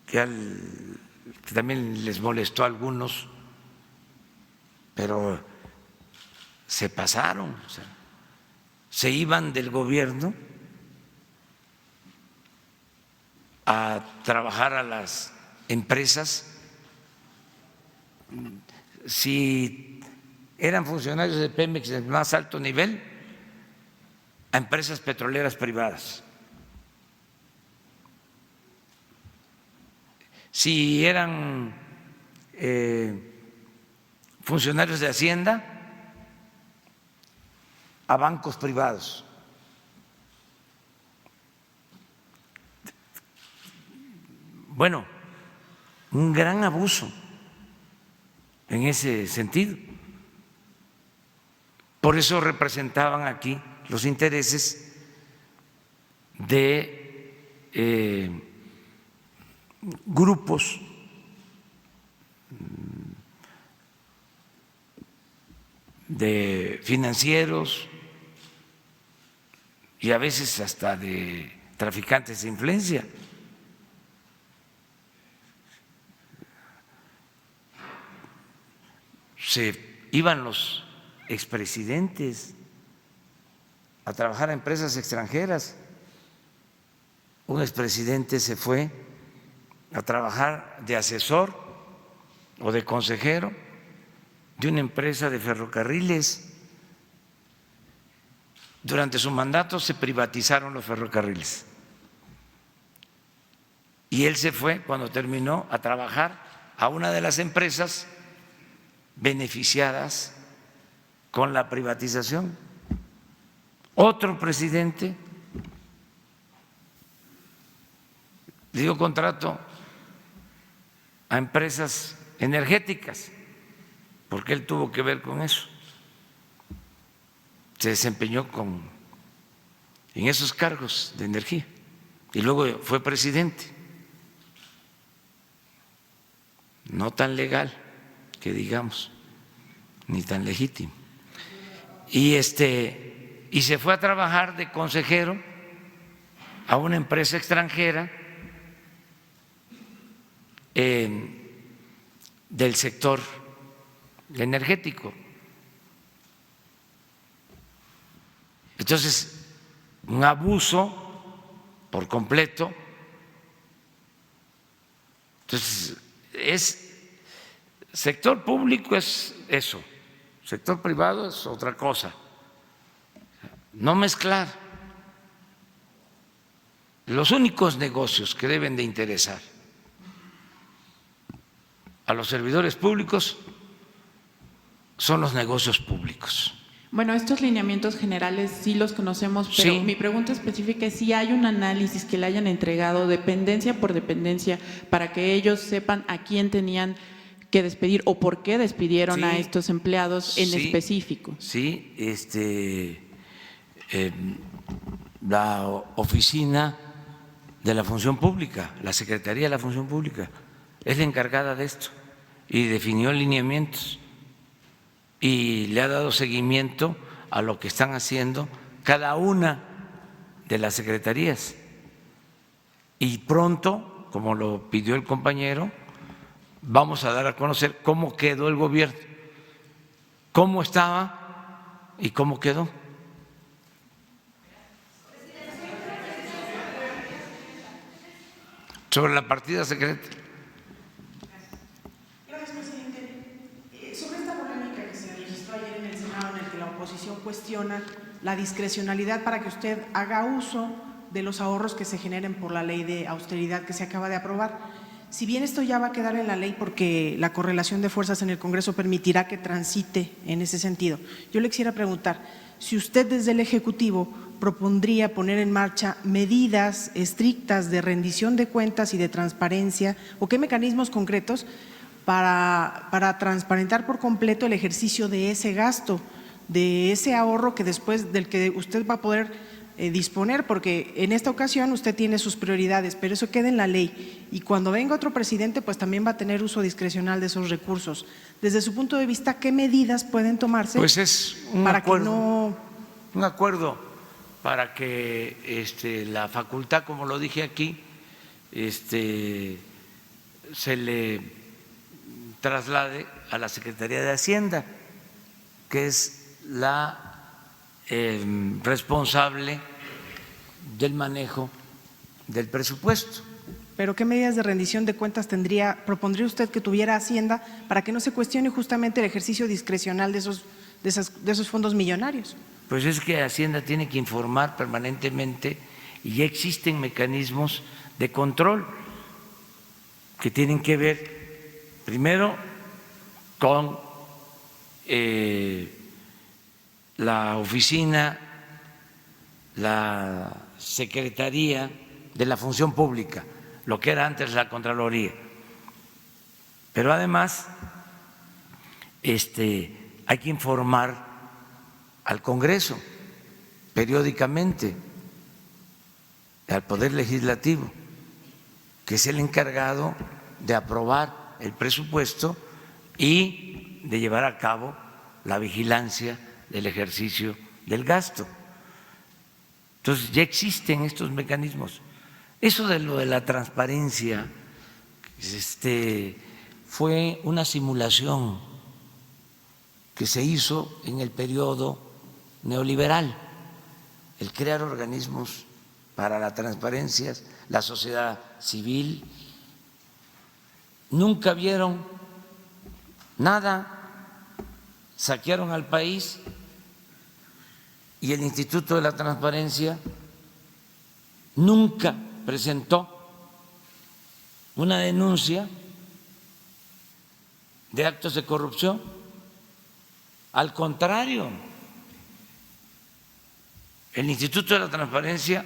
que también les molestó a algunos, pero se pasaron, o sea, se iban del gobierno a trabajar a las empresas. Si eran funcionarios de Pemex del más alto nivel, a empresas petroleras privadas. Si eran funcionarios de Hacienda, a bancos privados. Bueno, un gran abuso en ese sentido. Por eso representaban aquí los intereses de grupos de financieros y a veces hasta de traficantes de influencia. Se iban los expresidentes a trabajar a empresas extranjeras. Un expresidente se fue a trabajar de asesor o de consejero de una empresa de ferrocarriles. Durante su mandato se privatizaron los ferrocarriles y él se fue, cuando terminó, a trabajar a una de las empresas beneficiadas con la privatización. Otro presidente le dio contrato a empresas energéticas, porque él tuvo que ver con eso. Se desempeñó en esos cargos de energía y luego fue presidente. No tan legal, que digamos, ni tan legítimo. Y se fue a trabajar de consejero a una empresa extranjera del sector energético. Entonces, un abuso por completo. Entonces, sector público es eso, sector privado es otra cosa. No mezclar. Los únicos negocios que deben de interesar a los servidores públicos son los negocios públicos. Bueno, estos lineamientos generales sí los conocemos, pero sí. Mi pregunta específica es si hay un análisis que le hayan entregado dependencia por dependencia para que ellos sepan a quién tenían que despedir o por qué despidieron a estos empleados en específico. Sí, la oficina de la función pública, la Secretaría de la Función Pública, es la encargada de esto y definió lineamientos y le ha dado seguimiento a lo que están haciendo cada una de las secretarías. Y pronto, como lo pidió el compañero, vamos a dar a conocer cómo quedó el gobierno, cómo estaba y cómo quedó. Sobre la partida secreta. Gracias, presidente. Sobre esta polémica que se registró ayer en el Senado, en el que la oposición cuestiona la discrecionalidad para que usted haga uso de los ahorros que se generen por la ley de austeridad que se acaba de aprobar. Si bien esto ya va a quedar en la ley porque la correlación de fuerzas en el Congreso permitirá que transite en ese sentido, yo le quisiera preguntar si usted desde el Ejecutivo propondría poner en marcha medidas estrictas de rendición de cuentas y de transparencia, o qué mecanismos concretos para transparentar por completo el ejercicio de ese gasto, de ese ahorro que después del que usted va a poder disponer, porque en esta ocasión usted tiene sus prioridades, pero eso queda en la ley y cuando venga otro presidente pues también va a tener uso discrecional de esos recursos. Desde su punto de vista, ¿qué medidas pueden tomarse? Pues es un para acuerdo, que un acuerdo para que la facultad, como lo dije aquí, se le traslade a la Secretaría de Hacienda, que es la responsable del manejo del presupuesto. ¿Pero qué medidas de rendición de cuentas propondría usted que tuviera Hacienda para que no se cuestione justamente el ejercicio discrecional de esos fondos millonarios? Pues es que Hacienda tiene que informar permanentemente y ya existen mecanismos de control que tienen que ver primero con la oficina, la Secretaría de la Función Pública, lo que era antes la Contraloría. Pero además hay que informar al Congreso periódicamente, al Poder Legislativo, que es el encargado de aprobar el presupuesto y de llevar a cabo la vigilancia del ejercicio del gasto. Entonces ya existen estos mecanismos. Eso de lo de la transparencia fue una simulación que se hizo en el periodo neoliberal, el crear organismos para la transparencia, la sociedad civil. Nunca vieron nada, saquearon al país y el Instituto de la Transparencia nunca presentó una denuncia de actos de corrupción. Al contrario, el Instituto de la Transparencia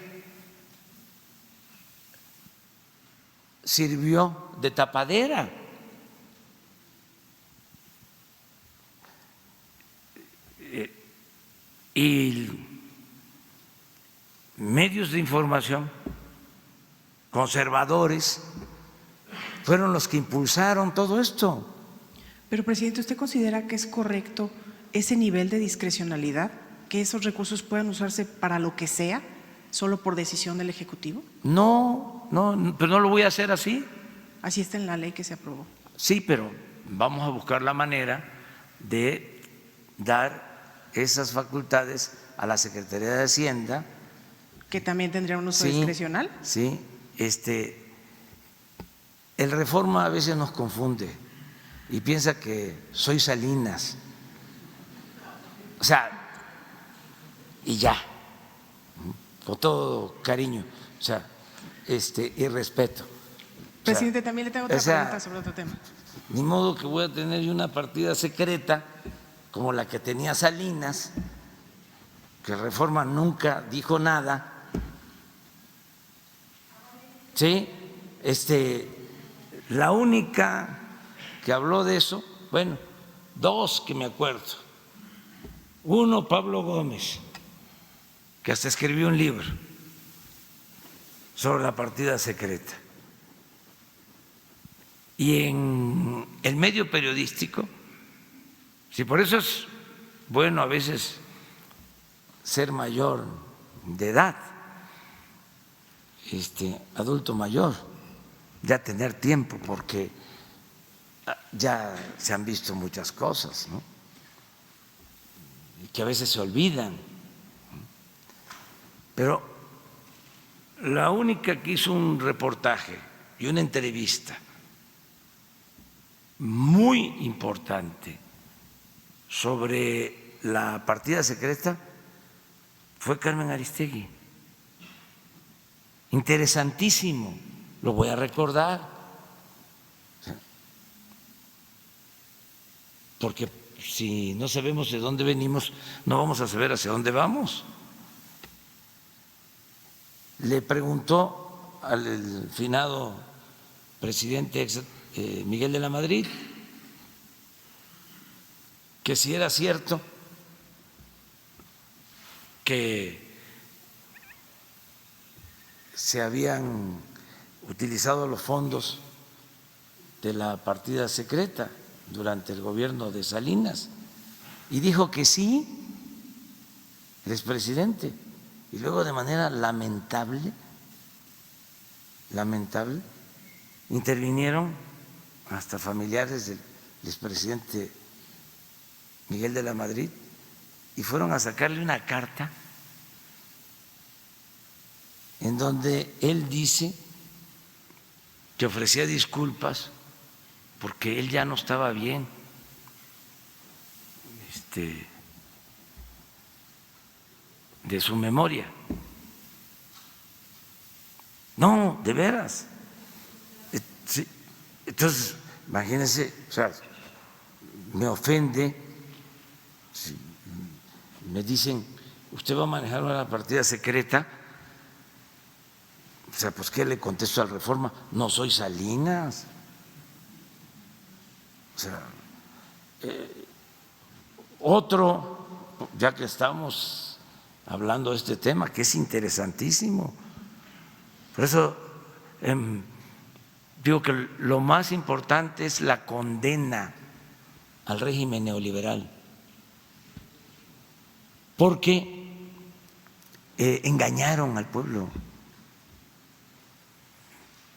sirvió de tapadera. Y medios de información conservadores fueron los que impulsaron todo esto. Pero, presidente, ¿usted considera que es correcto ese nivel de discrecionalidad, que esos recursos puedan usarse para lo que sea, solo por decisión del Ejecutivo? No, pero no lo voy a hacer así. Así está en la ley que se aprobó. Sí, pero vamos a buscar la manera de dar esas facultades a la Secretaría de Hacienda. ¿Que también tendría un uso discrecional? Sí, el Reforma a veces nos confunde y piensa que soy Salinas, o sea, y ya, con todo cariño, o sea, y respeto. Presidente, también le tengo otra pregunta sobre otro tema. Ni modo que voy a tener yo una partida secreta como la que tenía Salinas, que Reforma nunca dijo nada. Sí, la única que habló de eso, bueno, dos que me acuerdo. Uno, Pablo Gómez, que hasta escribió un libro sobre la partida secreta. Y en el medio periodístico Sí, por eso es bueno a veces ser mayor de edad, adulto mayor, ya tener tiempo, porque ya se han visto muchas cosas, ¿no? Y que a veces se olvidan. Pero la única que hizo un reportaje y una entrevista muy importante sobre la partida secreta fue Carmen Aristegui. Interesantísimo, lo voy a recordar, porque si no sabemos de dónde venimos, no vamos a saber hacia dónde vamos. Le preguntó al finado presidente Miguel de la Madrid que si era cierto que se habían utilizado los fondos de la partida secreta durante el gobierno de Salinas, y dijo que sí, el expresidente. Y luego, de manera lamentable, intervinieron hasta familiares del expresidente Miguel de la Madrid y fueron a sacarle una carta en donde él dice que ofrecía disculpas porque él ya no estaba bien, de su memoria. No, de veras. Sí. Entonces, imagínense, o sea, me ofende si me dicen, usted va a manejar una partida secreta. O sea, pues ¿qué le contesto al Reforma? No soy Salinas. O sea, otro, ya que estamos hablando de este tema, que es interesantísimo. Por eso digo que lo más importante es la condena al régimen neoliberal, porque engañaron al pueblo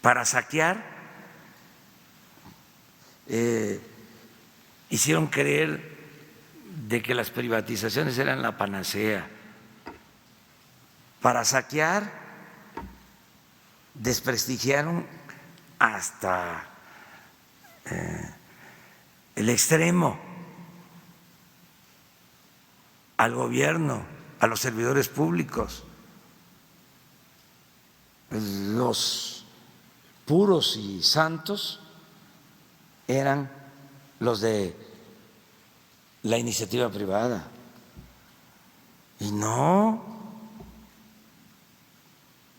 para saquear, hicieron creer de que las privatizaciones eran la panacea. Para saquear, desprestigiaron hasta el extremo al gobierno, a los servidores públicos. Los puros y santos eran los de la iniciativa privada. Y no,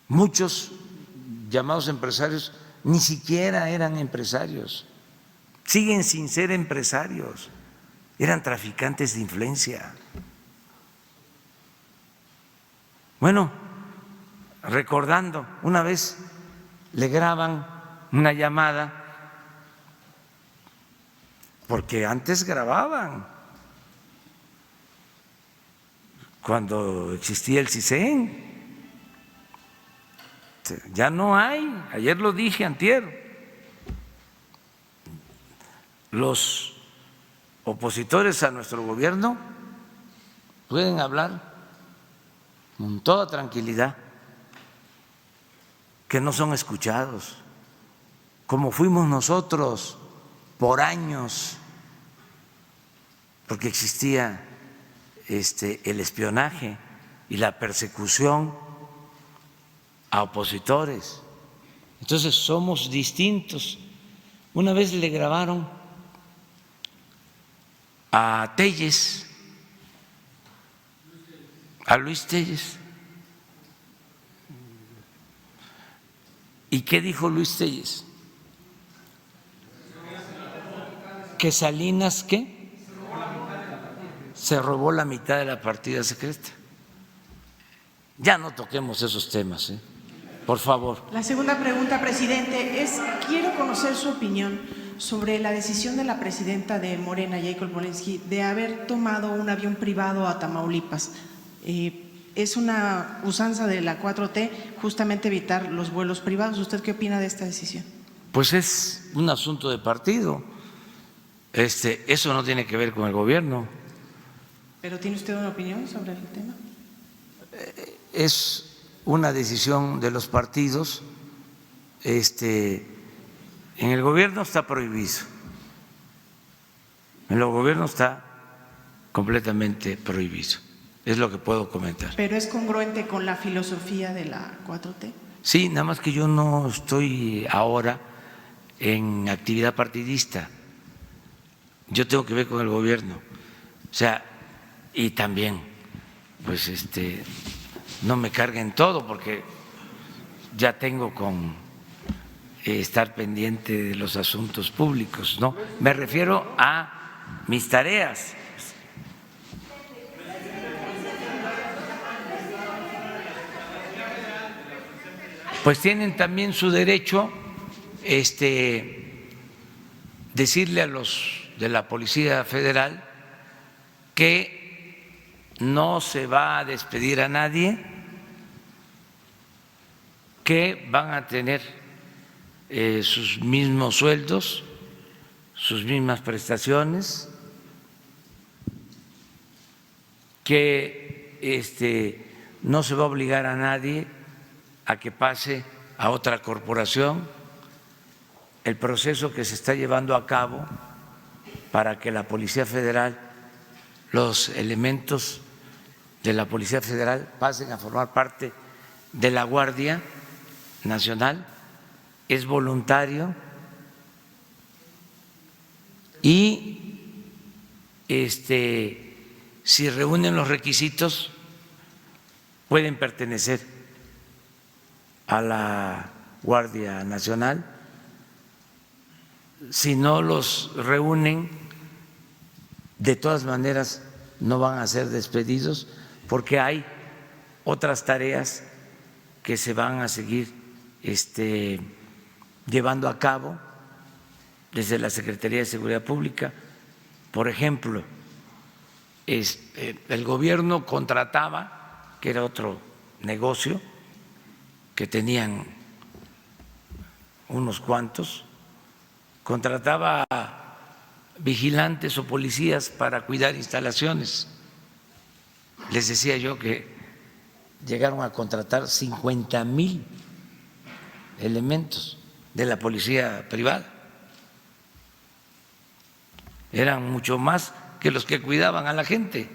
muchos llamados empresarios ni siquiera eran empresarios, siguen sin ser empresarios, eran traficantes de influencia. Bueno, recordando, una vez le graban una llamada, porque antes grababan, cuando existía el CISEN. Ya no hay, ayer lo dije, antier. Los opositores a nuestro gobierno pueden hablar con toda tranquilidad, que no son escuchados, como fuimos nosotros por años, porque existía el espionaje y la persecución a opositores. Entonces somos distintos. Una vez le grabaron a Telles, a Luis Telles. ¿Y qué dijo Luis Telles? Que Salinas, ¿qué? Se robó la mitad de la partida secreta. Ya no toquemos esos temas, por favor. La segunda pregunta, presidente, es, quiero conocer su opinión sobre la decisión de la presidenta de Morena, Jacob Polensky, de haber tomado un avión privado a Tamaulipas. Es una usanza de la 4T justamente evitar los vuelos privados. ¿Usted qué opina de esta decisión? Pues es un asunto de partido. Eso no tiene que ver con el gobierno. ¿Pero tiene usted una opinión sobre el tema? Es una decisión de los partidos. En el gobierno está prohibido. En el gobierno está completamente prohibido. Es lo que puedo comentar. ¿Pero es congruente con la filosofía de la 4T? Sí, nada más que yo no estoy ahora en actividad partidista. Yo tengo que ver con el gobierno. O sea, y también, pues no me carguen todo porque ya tengo con estar pendiente de los asuntos públicos, ¿no? Me refiero a mis tareas. Pues tienen también su derecho decirle a los de la Policía Federal que no se va a despedir a nadie, que van a tener sus mismos sueldos, sus mismas prestaciones, que no se va a obligar a nadie a que pase a otra corporación. El proceso que se está llevando a cabo para que la Policía Federal, los elementos de la Policía Federal pasen a formar parte de la Guardia Nacional, es voluntario y si reúnen los requisitos pueden pertenecer a la Guardia Nacional. Si no los reúnen, de todas maneras no van a ser despedidos porque hay otras tareas que se van a seguir llevando a cabo desde la Secretaría de Seguridad Pública. Por ejemplo, el gobierno contrataba, que era otro negocio que tenían unos cuantos, contrataba vigilantes o policías para cuidar instalaciones. Les decía yo que llegaron a contratar 50,000 elementos de la policía privada. Eran mucho más que los que cuidaban a la gente.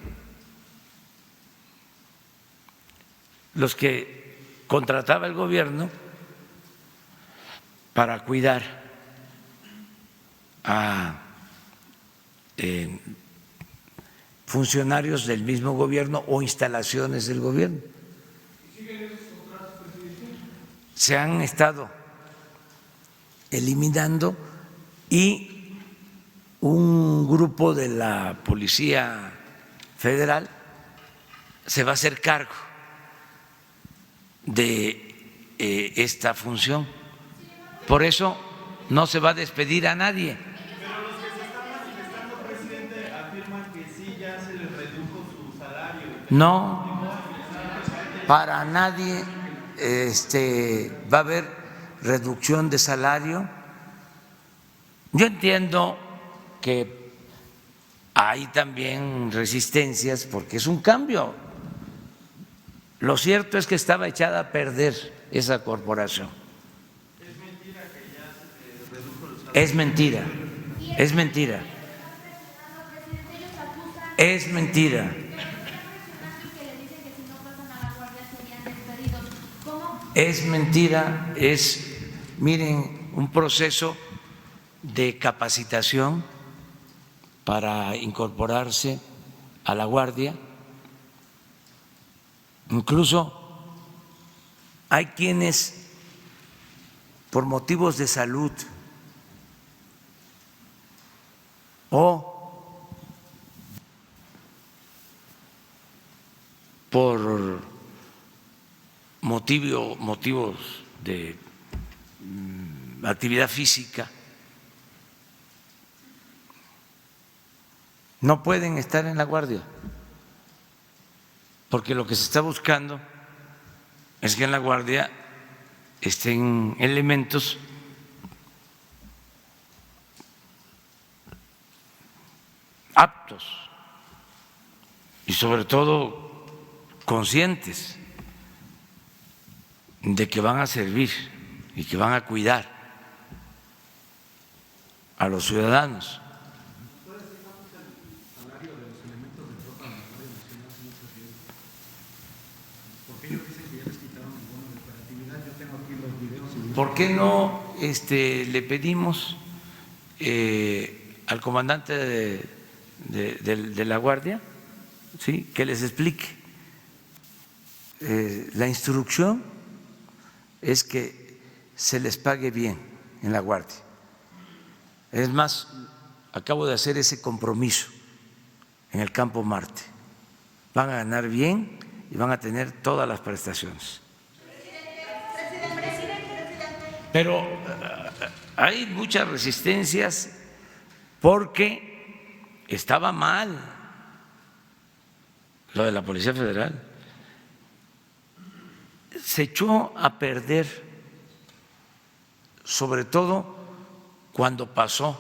Los que contrataba el gobierno para cuidar a funcionarios del mismo gobierno o instalaciones del gobierno. Se han estado eliminando y un grupo de la Policía Federal se va a hacer cargo de esta función. Por eso no se va a despedir a nadie. Pero los que se están manifestando, presidente, afirman que sí ya se les redujo su salario. No, para nadie va a haber reducción de salario. Yo entiendo que hay también resistencias porque es un cambio. Lo cierto es que estaba echada a perder esa corporación. Es mentira que ya se redujo los salarios. Es mentira, es mentira. Es mentira. Es mentira, miren, un proceso de capacitación para incorporarse a la Guardia. Incluso hay quienes, por motivos de salud o por motivos de actividad física, no pueden estar en la guardia, porque lo que se está buscando es que en la guardia estén elementos aptos y sobre todo conscientes de que van a servir y que van a cuidar a los ciudadanos. ¿Por qué no le pedimos al comandante de la Guardia, ¿sí?, que les explique? La instrucción es que se les pague bien en la Guardia. Es más, acabo de hacer ese compromiso en el Campo Marte. Van a ganar bien y van a tener todas las prestaciones. Pero hay muchas resistencias porque estaba mal lo de la Policía Federal. Se echó a perder, sobre todo cuando pasó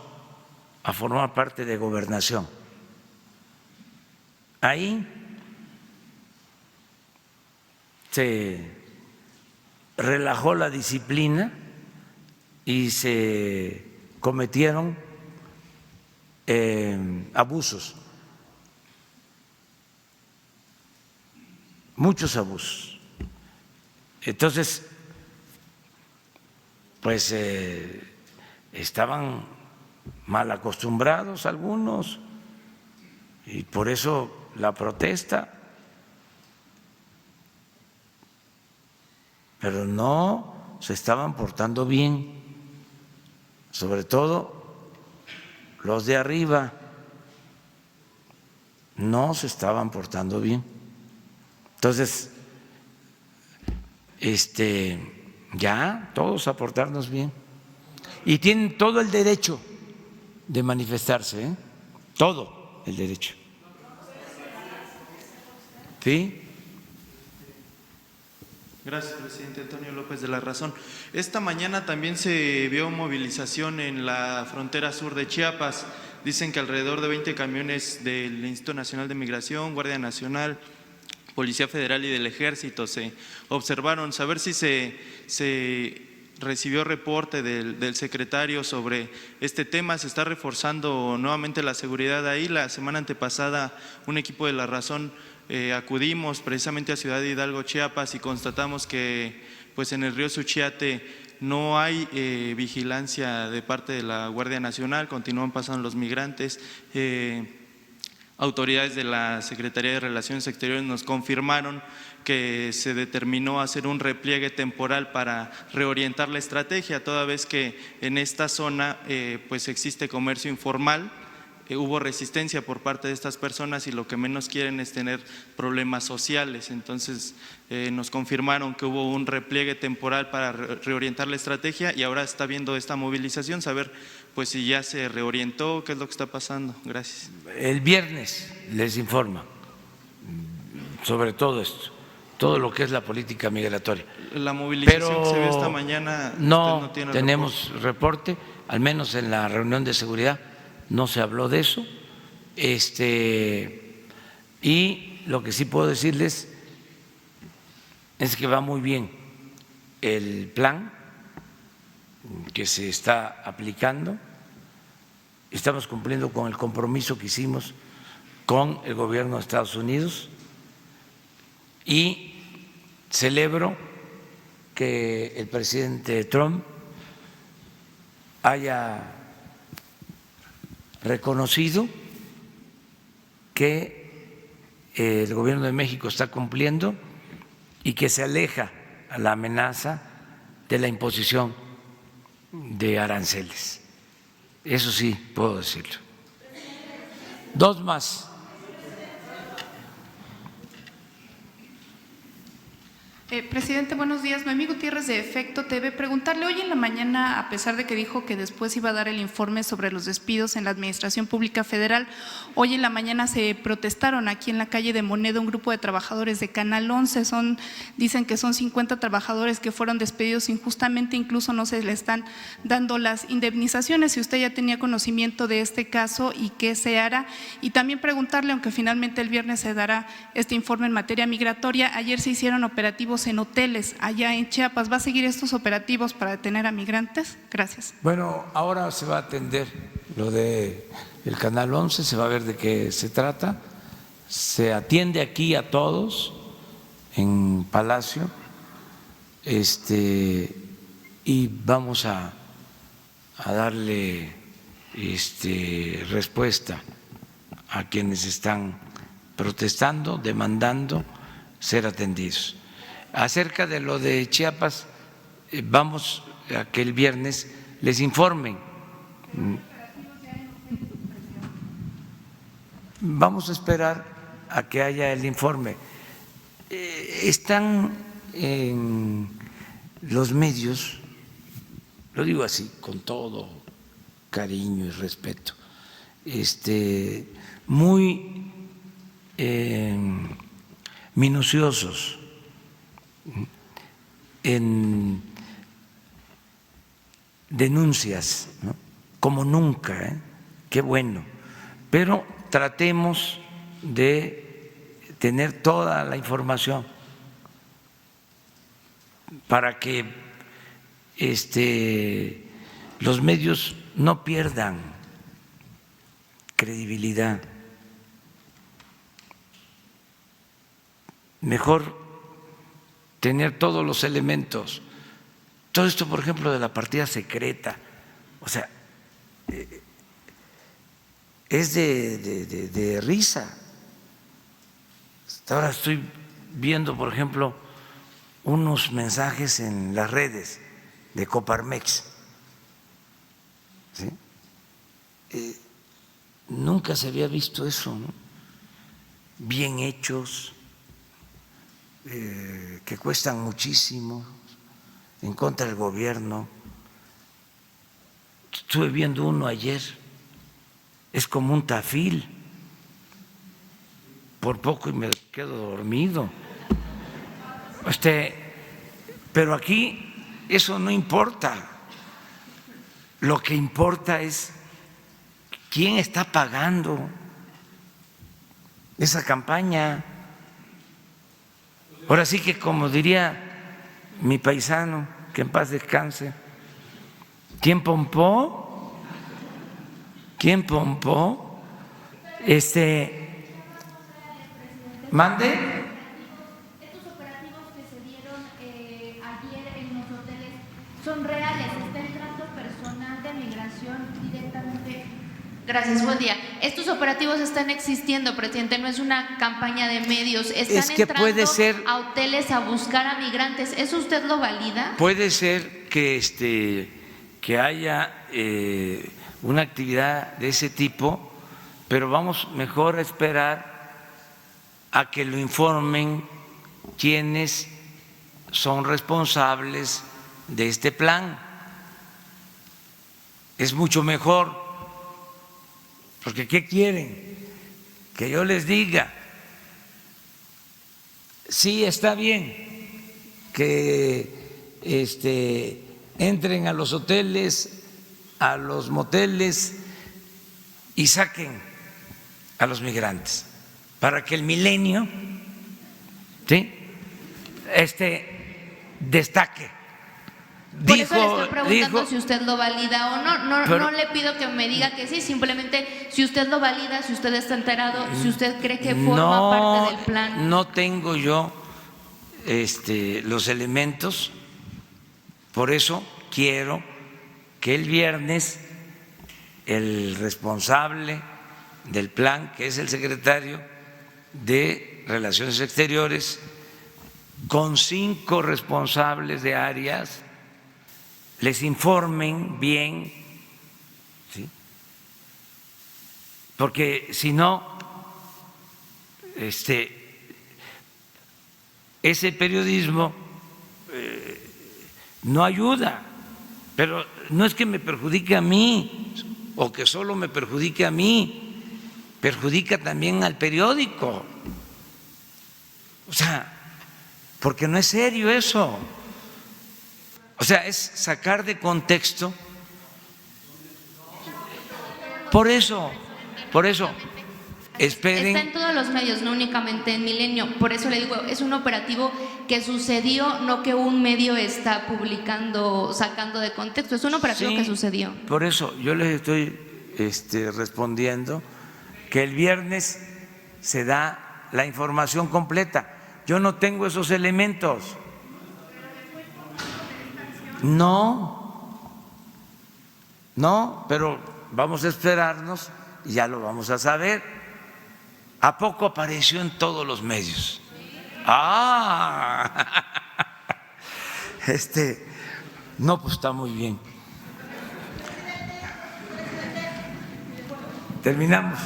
a formar parte de Gobernación. Ahí se relajó la disciplina y se cometieron abusos, muchos abusos. Entonces, pues estaban mal acostumbrados algunos y por eso la protesta, pero no se estaban portando bien, sobre todo los de arriba no se estaban portando bien. Entonces, ya todos a portarnos bien y tienen todo el derecho de manifestarse, ¿eh? Todo el derecho. ¿Sí? Gracias, presidente. Antonio López de La Razón. Esta mañana también se vio movilización en la frontera sur de Chiapas. Dicen que alrededor de 20 camiones del Instituto Nacional de Migración, Guardia Nacional, Policía Federal y del Ejército se observaron. Saber si se recibió reporte del secretario sobre este tema. Se está reforzando nuevamente la seguridad ahí. La semana antepasada un equipo de La Razón acudimos precisamente a Ciudad Hidalgo, Chiapas, y constatamos que pues en el río Suchiate no hay vigilancia de parte de la Guardia Nacional, continúan pasando los migrantes. Autoridades de la Secretaría de Relaciones Exteriores nos confirmaron que se determinó hacer un repliegue temporal para reorientar la estrategia, toda vez que en esta zona pues existe comercio informal. Hubo resistencia por parte de estas personas y lo que menos quieren es tener problemas sociales. Entonces nos confirmaron que hubo un repliegue temporal para reorientar la estrategia y ahora está viendo esta movilización, saber pues si ya se reorientó, qué es lo que está pasando. Gracias. El viernes les informa sobre todo esto, todo lo que es la política migratoria. La movilización pero que se vio esta mañana, no tiene tenemos reporte, al menos en la reunión de seguridad no se habló de eso. Y lo que sí puedo decirles es que va muy bien el plan que se está aplicando. Estamos cumpliendo con el compromiso que hicimos con el gobierno de Estados Unidos y celebro que el presidente Trump haya reconocido que el gobierno de México está cumpliendo y que se aleja a la amenaza de la imposición de aranceles. Eso sí puedo decirlo. Dos más. Presidente, buenos días. Noemí Gutiérrez de Efecto TV. Preguntarle, hoy en la mañana, a pesar de que dijo que después iba a dar el informe sobre los despidos en la Administración Pública Federal, hoy en la mañana se protestaron aquí en la calle de Moneda un grupo de trabajadores de Canal 11. Dicen que son 50 trabajadores que fueron despedidos injustamente, incluso no se le están dando las indemnizaciones. Si usted ya tenía conocimiento de este caso y qué se hará. Y también preguntarle, aunque finalmente el viernes se dará este informe en materia migratoria, ayer se hicieron operativos en hoteles allá en Chiapas. ¿Va a seguir estos operativos para detener a migrantes? Gracias. Bueno, ahora se va a atender lo de el Canal 11, se va a ver de qué se trata. Se atiende aquí a todos en Palacio, y vamos a darle respuesta a quienes están protestando, demandando ser atendidos. Acerca de lo de Chiapas, vamos a que el viernes les informen. Vamos a esperar a que haya el informe. Están en los medios, lo digo así, con todo cariño y respeto, muy minuciosos en denuncias, ¿no? Como nunca, qué bueno, pero tratemos de tener toda la información para que los medios no pierdan credibilidad. Mejor tener todos los elementos. Todo esto, por ejemplo, de la partida secreta, o sea, es de risa. Ahora estoy viendo, por ejemplo, unos mensajes en las redes de Coparmex, ¿sí? Nunca se había visto eso, ¿no? Bien hechos, que cuestan muchísimo, en contra del gobierno. Estuve viendo uno ayer, es como un tafil, por poco y me quedo dormido. Pero aquí eso no importa, lo que importa es quién está pagando esa campaña. Ahora sí que, como diría mi paisano, que en paz descanse, ¿quién pompó? ¿Quién pompó? ¿Mande? Estos operativos que se dieron ayer en los hoteles son reales, está entrando personal de migración directamente. Gracias, buen día. Estos operativos están existiendo, presidente, no es una campaña de medios. Están entrando a hoteles a buscar a migrantes. ¿Eso usted lo valida? Puede ser que haya una actividad de ese tipo, pero vamos mejor a esperar a que lo informen quienes son responsables de este plan. Es mucho mejor. Porque ¿qué quieren? Que yo les diga, sí, está bien que entren a los hoteles, a los moteles y saquen a los migrantes para que el milenio, ¿sí?, destaque. Por eso le estoy preguntando si usted lo valida o no. No le pido que me diga que sí, simplemente si usted lo valida, si usted está enterado, si usted cree que forma parte del plan. No tengo yo los elementos, por eso quiero que el viernes el responsable del plan, que es el secretario de Relaciones Exteriores, con 5 responsables de áreas, les informen bien, ¿sí?, porque si no, ese periodismo no ayuda, pero no es que me perjudique a mí o que solo me perjudique a mí, perjudica también al periódico. O sea, porque no es serio eso. O sea, es sacar de contexto. Por eso, esperen. Está en todos los medios, no únicamente en Milenio. Por eso le digo, es un operativo que sucedió, no que un medio está publicando, sacando de contexto. Es un operativo que sucedió. Por eso yo les estoy respondiendo que el viernes se da la información completa. Yo no tengo esos elementos. No, pero vamos a esperarnos y ya lo vamos a saber. ¿A poco apareció en todos los medios? No, pues está muy bien. Terminamos.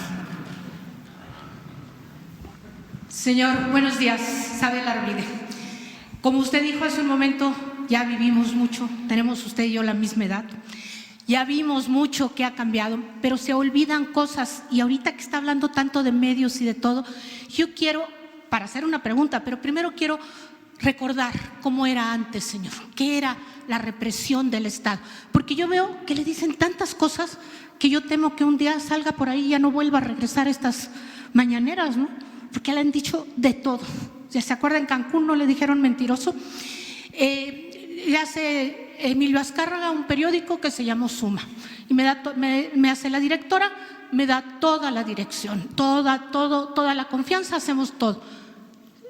Señor, buenos días. Isabel Arvide. Como usted dijo hace un momento, ya vivimos mucho, tenemos usted y yo la misma edad. Ya vimos mucho que ha cambiado, pero se olvidan cosas. Y ahorita que está hablando tanto de medios y de todo, yo quiero, para hacer una pregunta, pero primero quiero recordar cómo era antes, señor, qué era la represión del Estado. Porque yo veo que le dicen tantas cosas que yo temo que un día salga por ahí y ya no vuelva a regresar a estas mañaneras, ¿no? Porque le han dicho de todo. ¿Ya se acuerdan? En Cancún no le dijeron mentiroso. Le hace Emilio Azcárraga un periódico que se llamó Suma y me hace la directora, me da toda la dirección, toda la confianza, hacemos todo.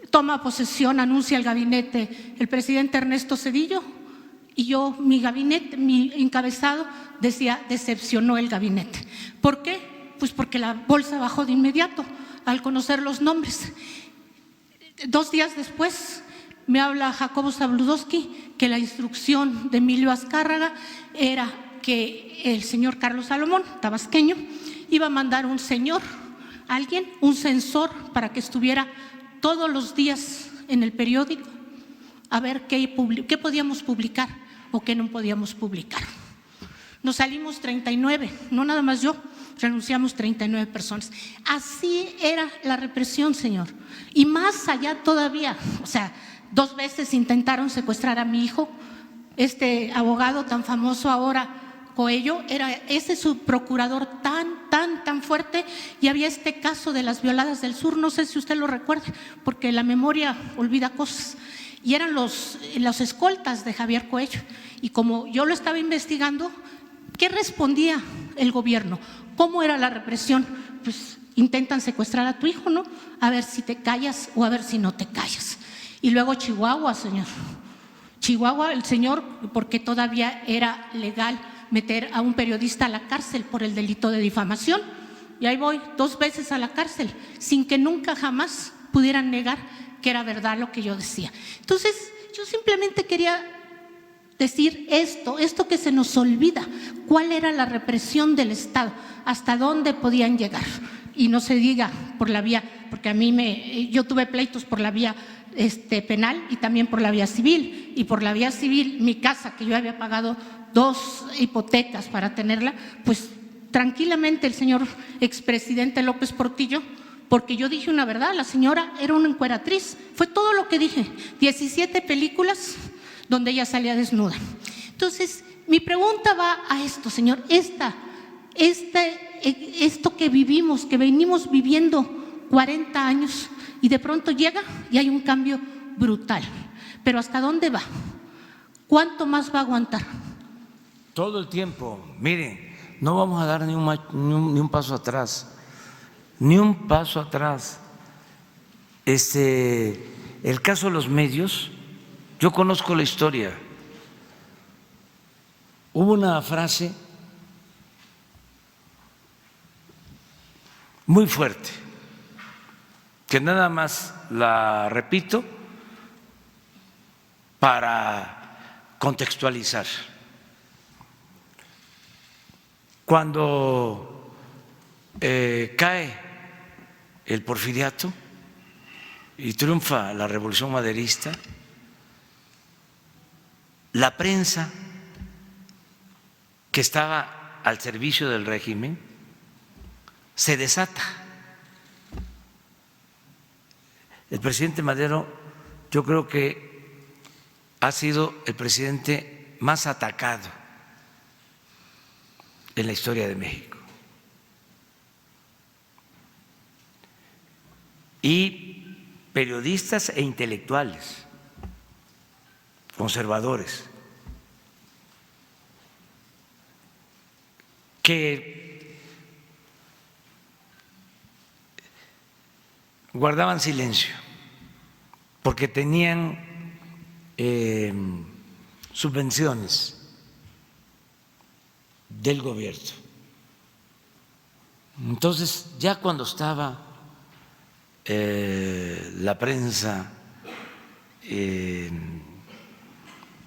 Toma posesión, anuncia el gabinete el presidente Ernesto Zedillo y yo, mi gabinete, mi encabezado decía, decepcionó el gabinete. ¿Por qué? Pues porque la bolsa bajó de inmediato al conocer los nombres. 2 días después me habla Jacobo Zabludowski que la instrucción de Emilio Azcárraga era que el señor Carlos Salomón, tabasqueño, iba a mandar un censor para que estuviera todos los días en el periódico a ver qué podíamos publicar o qué no podíamos publicar. Nos salimos 39, no nada más yo, renunciamos 39 personas. Así era la represión, señor. Y más allá todavía, o sea, 2 veces intentaron secuestrar a mi hijo, este abogado tan famoso ahora, Coello, era ese su procurador tan fuerte, y había este caso de las violadas del sur, no sé si usted lo recuerda, porque la memoria olvida cosas, y eran los escoltas de Javier Coello, y como yo lo estaba investigando, ¿qué respondía el gobierno? ¿Cómo era la represión? Pues intentan secuestrar a tu hijo, ¿no? A ver si te callas o a ver si no te callas. Y luego Chihuahua, señor. Chihuahua, el señor, porque todavía era legal meter a un periodista a la cárcel por el delito de difamación. Y ahí voy, 2 veces a la cárcel, sin que nunca jamás pudieran negar que era verdad lo que yo decía. Entonces, yo simplemente quería decir esto que se nos olvida, cuál era la represión del Estado, hasta dónde podían llegar. Y no se diga por la vía, porque yo tuve pleitos por la vía penal y también por la vía civil. Y por la vía civil, mi casa, que yo había pagado 2 hipotecas para tenerla, pues tranquilamente el señor expresidente López Portillo, porque yo dije una verdad, la señora era una encueratriz, fue todo lo que dije, 17 películas donde ella salía desnuda. Entonces, mi pregunta va a esto, señor, esto que vivimos, que venimos viviendo 40 años y de pronto llega y hay un cambio brutal. Pero ¿hasta dónde va? ¿Cuánto más va a aguantar? Todo el tiempo. Miren, no vamos a dar ni un paso atrás, ni un paso atrás. El caso de los medios, yo conozco la historia. Hubo una frase muy fuerte, que nada más la repito para contextualizar. Cuando cae el Porfiriato, y triunfa la Revolución Maderista, la prensa que estaba al servicio del régimen se desata. El presidente Madero, yo creo que ha sido el presidente más atacado en la historia de México. Y periodistas e intelectuales, conservadores, que guardaban silencio porque tenían subvenciones del gobierno. Entonces, ya cuando estaba la prensa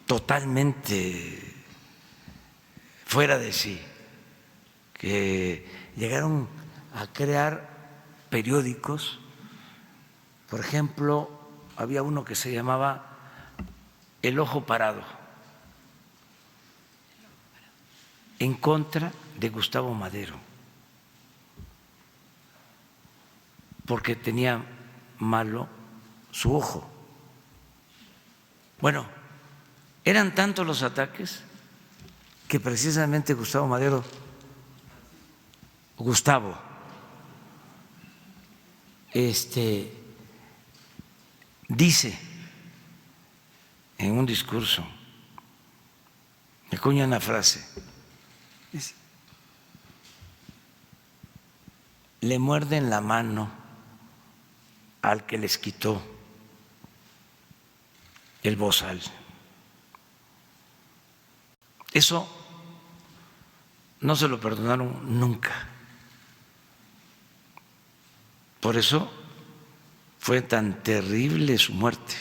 totalmente fuera de sí, que llegaron a crear periódicos, por ejemplo, había uno que se llamaba El Ojo Parado, en contra de Gustavo Madero, porque tenía malo su ojo. Bueno, eran tantos los ataques que precisamente Gustavo dice en un discurso, me acuña una frase, dice, le muerden la mano al que les quitó el bozal. Eso no se lo perdonaron nunca. Por eso fue tan terrible su muerte.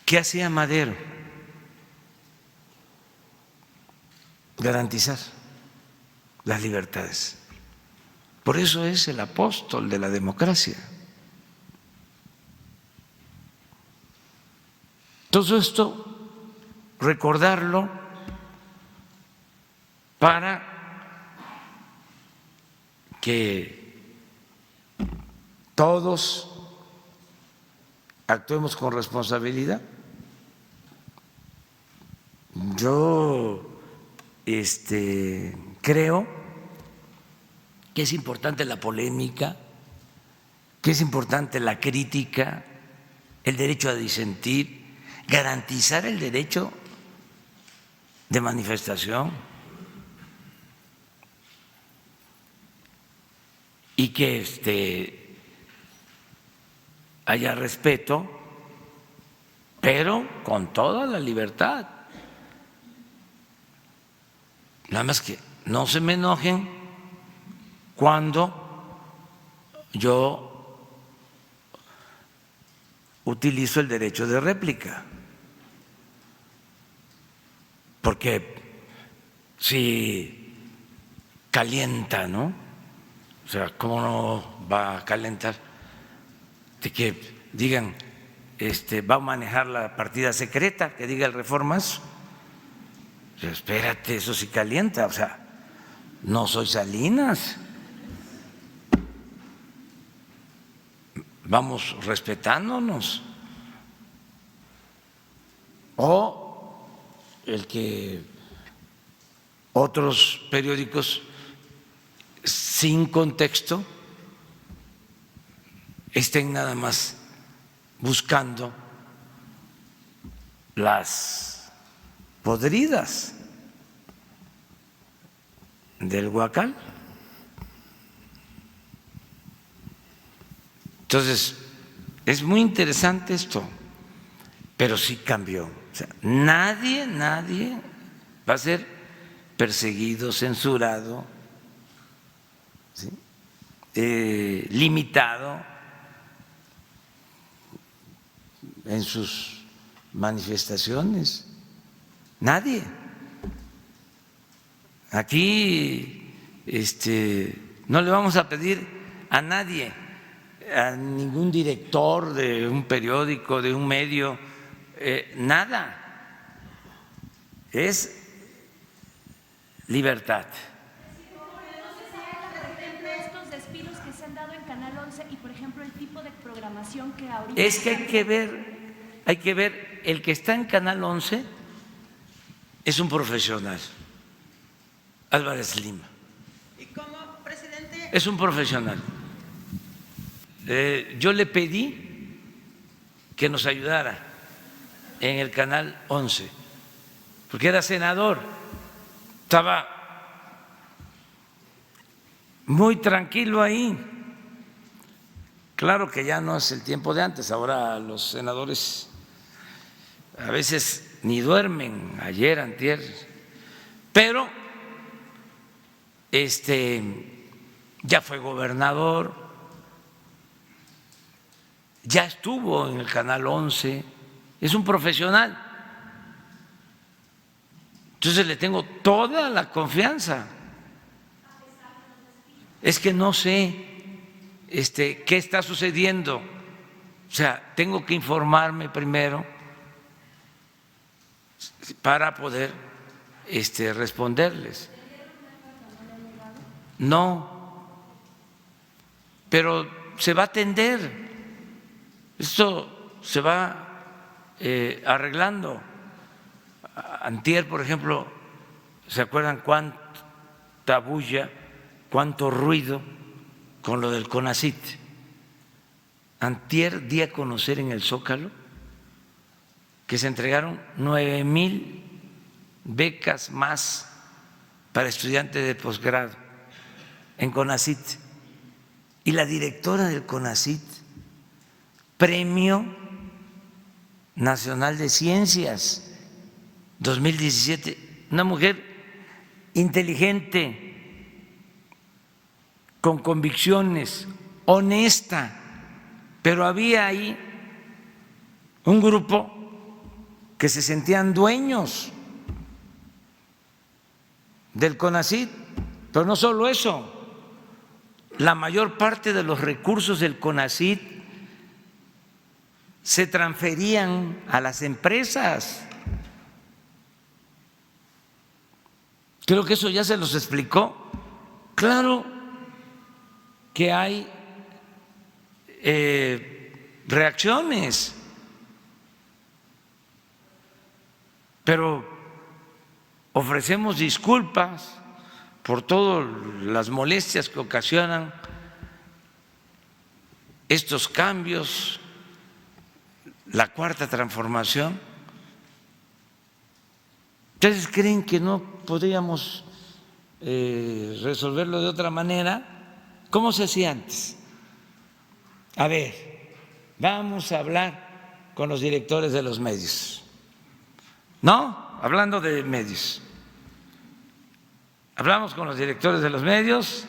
¿Qué hacía Madero? Garantizar las libertades. Por eso es el apóstol de la democracia. Todo esto, recordarlo para que todos actuemos con responsabilidad. Yo creo que es importante la polémica, que es importante la crítica, el derecho a disentir, garantizar el derecho de manifestación y que haya respeto, pero con toda la libertad. Nada más que no se me enojen cuando yo utilizo el derecho de réplica, porque si calienta, ¿no? O sea, ¿cómo no va a calentar? De que digan, va a manejar la partida secreta, que diga el Reformas. Espérate, eso sí calienta, o sea, no soy Salinas. Vamos respetándonos. O el que otros periódicos sin contexto estén nada más buscando las podridas del huacal. Entonces, es muy interesante esto, pero sí cambió. O sea, nadie va a ser perseguido, censurado, ¿sí? Limitado en sus manifestaciones. Nadie. Aquí No le vamos a pedir a nadie, a ningún director de un periódico, de un medio, nada. Es libertad. Estos despidos que se han dado en Canal 11 y, por ejemplo, el tipo de programación que ahorita… Es que hay que ver, el que está en Canal 11 es un profesional, Álvarez Lima. Y como presidente… Es un profesional. Yo le pedí que nos ayudara en el Canal 11, porque era senador, estaba muy tranquilo ahí. Claro que ya no es el tiempo de antes, ahora los senadores a veces ni duermen, ayer, antier, pero ya fue gobernador, ya estuvo en el Canal 11, es un profesional. Entonces le tengo toda la confianza. Es que no sé qué está sucediendo. O sea, tengo que informarme primero para poder responderles. No, pero se va a atender. Esto se va arreglando. Antier, por ejemplo, ¿se acuerdan cuánta bulla, cuánto ruido con lo del CONACYT? Antier di a conocer en el Zócalo que se entregaron 9,000 becas más para estudiantes de posgrado en CONACYT. Y la directora del CONACYT, Premio Nacional de Ciencias 2017, una mujer inteligente, con convicciones, honesta, pero había ahí un grupo que se sentían dueños del CONACYT, pero no solo eso, la mayor parte de los recursos del CONACYT se transferían a las empresas. Creo que eso ya se los explicó. Claro que hay reacciones, pero ofrecemos disculpas por todas las molestias que ocasionan estos cambios, la cuarta transformación. ¿Ustedes creen que no podríamos resolverlo de otra manera? ¿Cómo se hacía antes? A ver, vamos a hablar con los directores de los medios. ¿No? Hablando de medios. Hablamos con los directores de los medios,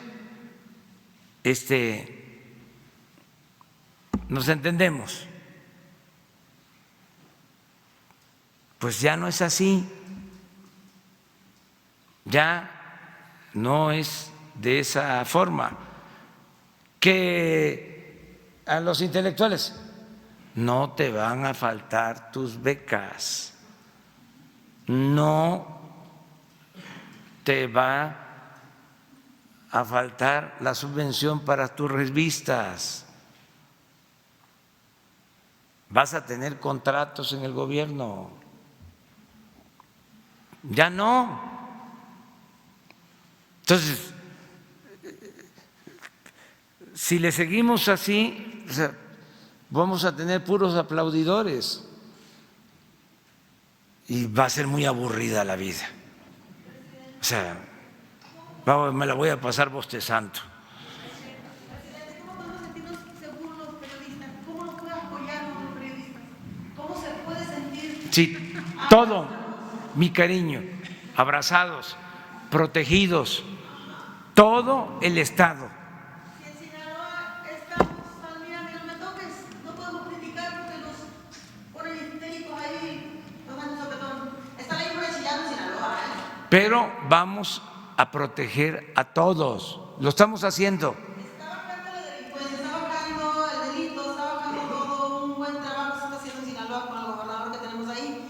nos entendemos. Pues ya no es así. Ya no es de esa forma. Que a los intelectuales no te van a faltar tus becas, no te va a faltar la subvención para tus revistas, vas a tener contratos en el gobierno. Ya no. Entonces, si le seguimos así, o sea, vamos a tener puros aplaudidores y va a ser muy aburrida la vida. O sea, me la voy a pasar bostezando. ¿Cómo podemos sentirnos seguros los periodistas? ¿Cómo nos puede apoyar los periodistas? ¿Cómo se puede sentir? Sí, todo mi cariño, abrazados, protegidos, todo el Estado. Si en Sinaloa estamos, mira, no me toques, no podemos criticar porque nos ponen histéricos ahí, tomando sopetón. Está la influencia en Sinaloa, Pero vamos a proteger a todos. lo estamos haciendo. Está bajando la delincuencia, está bajando el delito, está bajando todo, un buen trabajo se está haciendo en Sinaloa con el gobernador que tenemos ahí.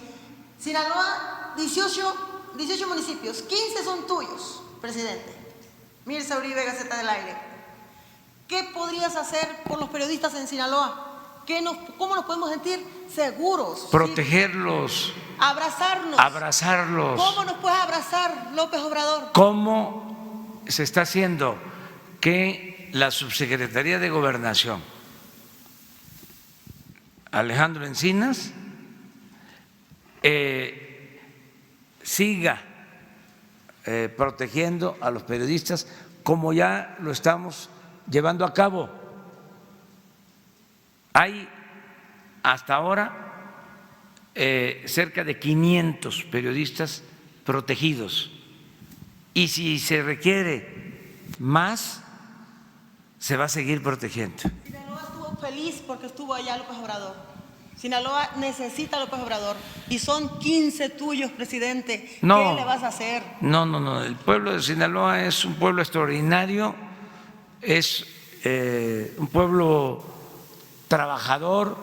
Sinaloa, 18 municipios, 15 son tuyos, presidente. Mirza Uribe, Gaceta del Aire. ¿Qué podrías hacer por los periodistas en Sinaloa? ¿Cómo nos podemos sentir seguros? Protegerlos. ¿Sí? Abrazarnos. Abrazarlos. ¿Cómo nos puedes abrazar, López Obrador? ¿Cómo se está haciendo que la Subsecretaría de Gobernación, Alejandro Encinas, siga protegiendo a los periodistas como ya lo estamos llevando a cabo? Hay hasta ahora cerca de 500 periodistas protegidos y si se requiere más, se va a seguir protegiendo. Sinaloa estuvo feliz porque estuvo allá López Obrador. Sinaloa necesita a López Obrador y son 15 tuyos, presidente. No, ¿qué le vas a hacer? No, el pueblo de Sinaloa es un pueblo extraordinario, es un pueblo trabajador.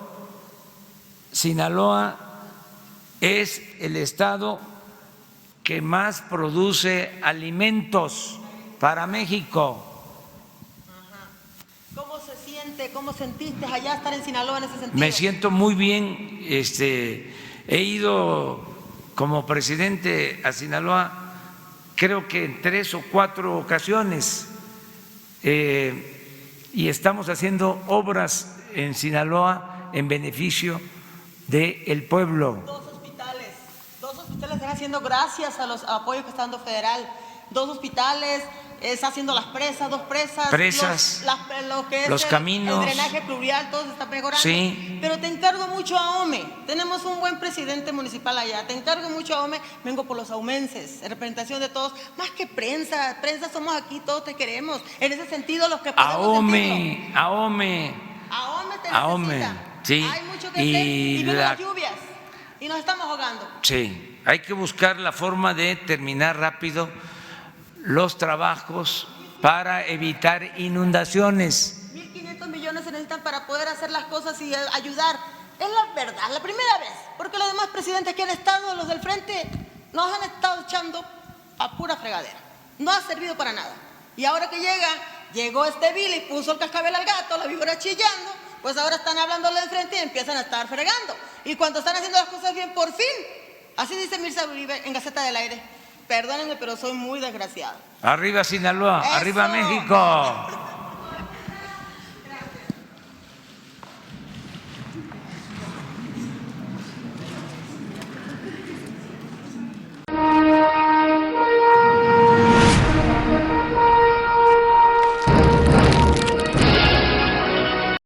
Sinaloa es el estado que más produce alimentos para México. ¿Cómo se siente, cómo sentiste allá estar en Sinaloa en ese sentido? Me siento muy bien, he ido como presidente a Sinaloa creo que en 3 o 4 ocasiones y estamos haciendo obras en Sinaloa en beneficio del pueblo. 2 hospitales están haciendo gracias a los apoyos que está dando federal. 2 hospitales, está haciendo las presas, 2 presas. Lo que es los caminos. El drenaje pluvial, todo se está mejorando. Sí. Pero te encargo mucho a OME. Tenemos un buen presidente municipal allá. Te encargo mucho a OME. Vengo por los aumenses, en representación de todos. Más que prensa somos aquí, todos te queremos. En ese sentido, los que podemos A OME. A OME te necesita. Sí. Hay mucho que hacer y vienen las lluvias y nos estamos ahogando. Sí, hay que buscar la forma de terminar rápido los trabajos para evitar inundaciones. 1.500 millones se necesitan para poder hacer las cosas y ayudar. Es la verdad, la primera vez, porque los demás presidentes que han estado, los del frente, nos han estado echando a pura fregadera. No ha servido para nada. Y ahora que llegó este Billy y puso el cascabel al gato, la víbora chillando, pues ahora están hablándole de frente y empiezan a estar fregando. Y cuando están haciendo las cosas bien, por fin, así dice Mirza Uribe en Gaceta del Aire. Perdónenme, pero soy muy desgraciada. Arriba Sinaloa, ¡Eso! arriba México.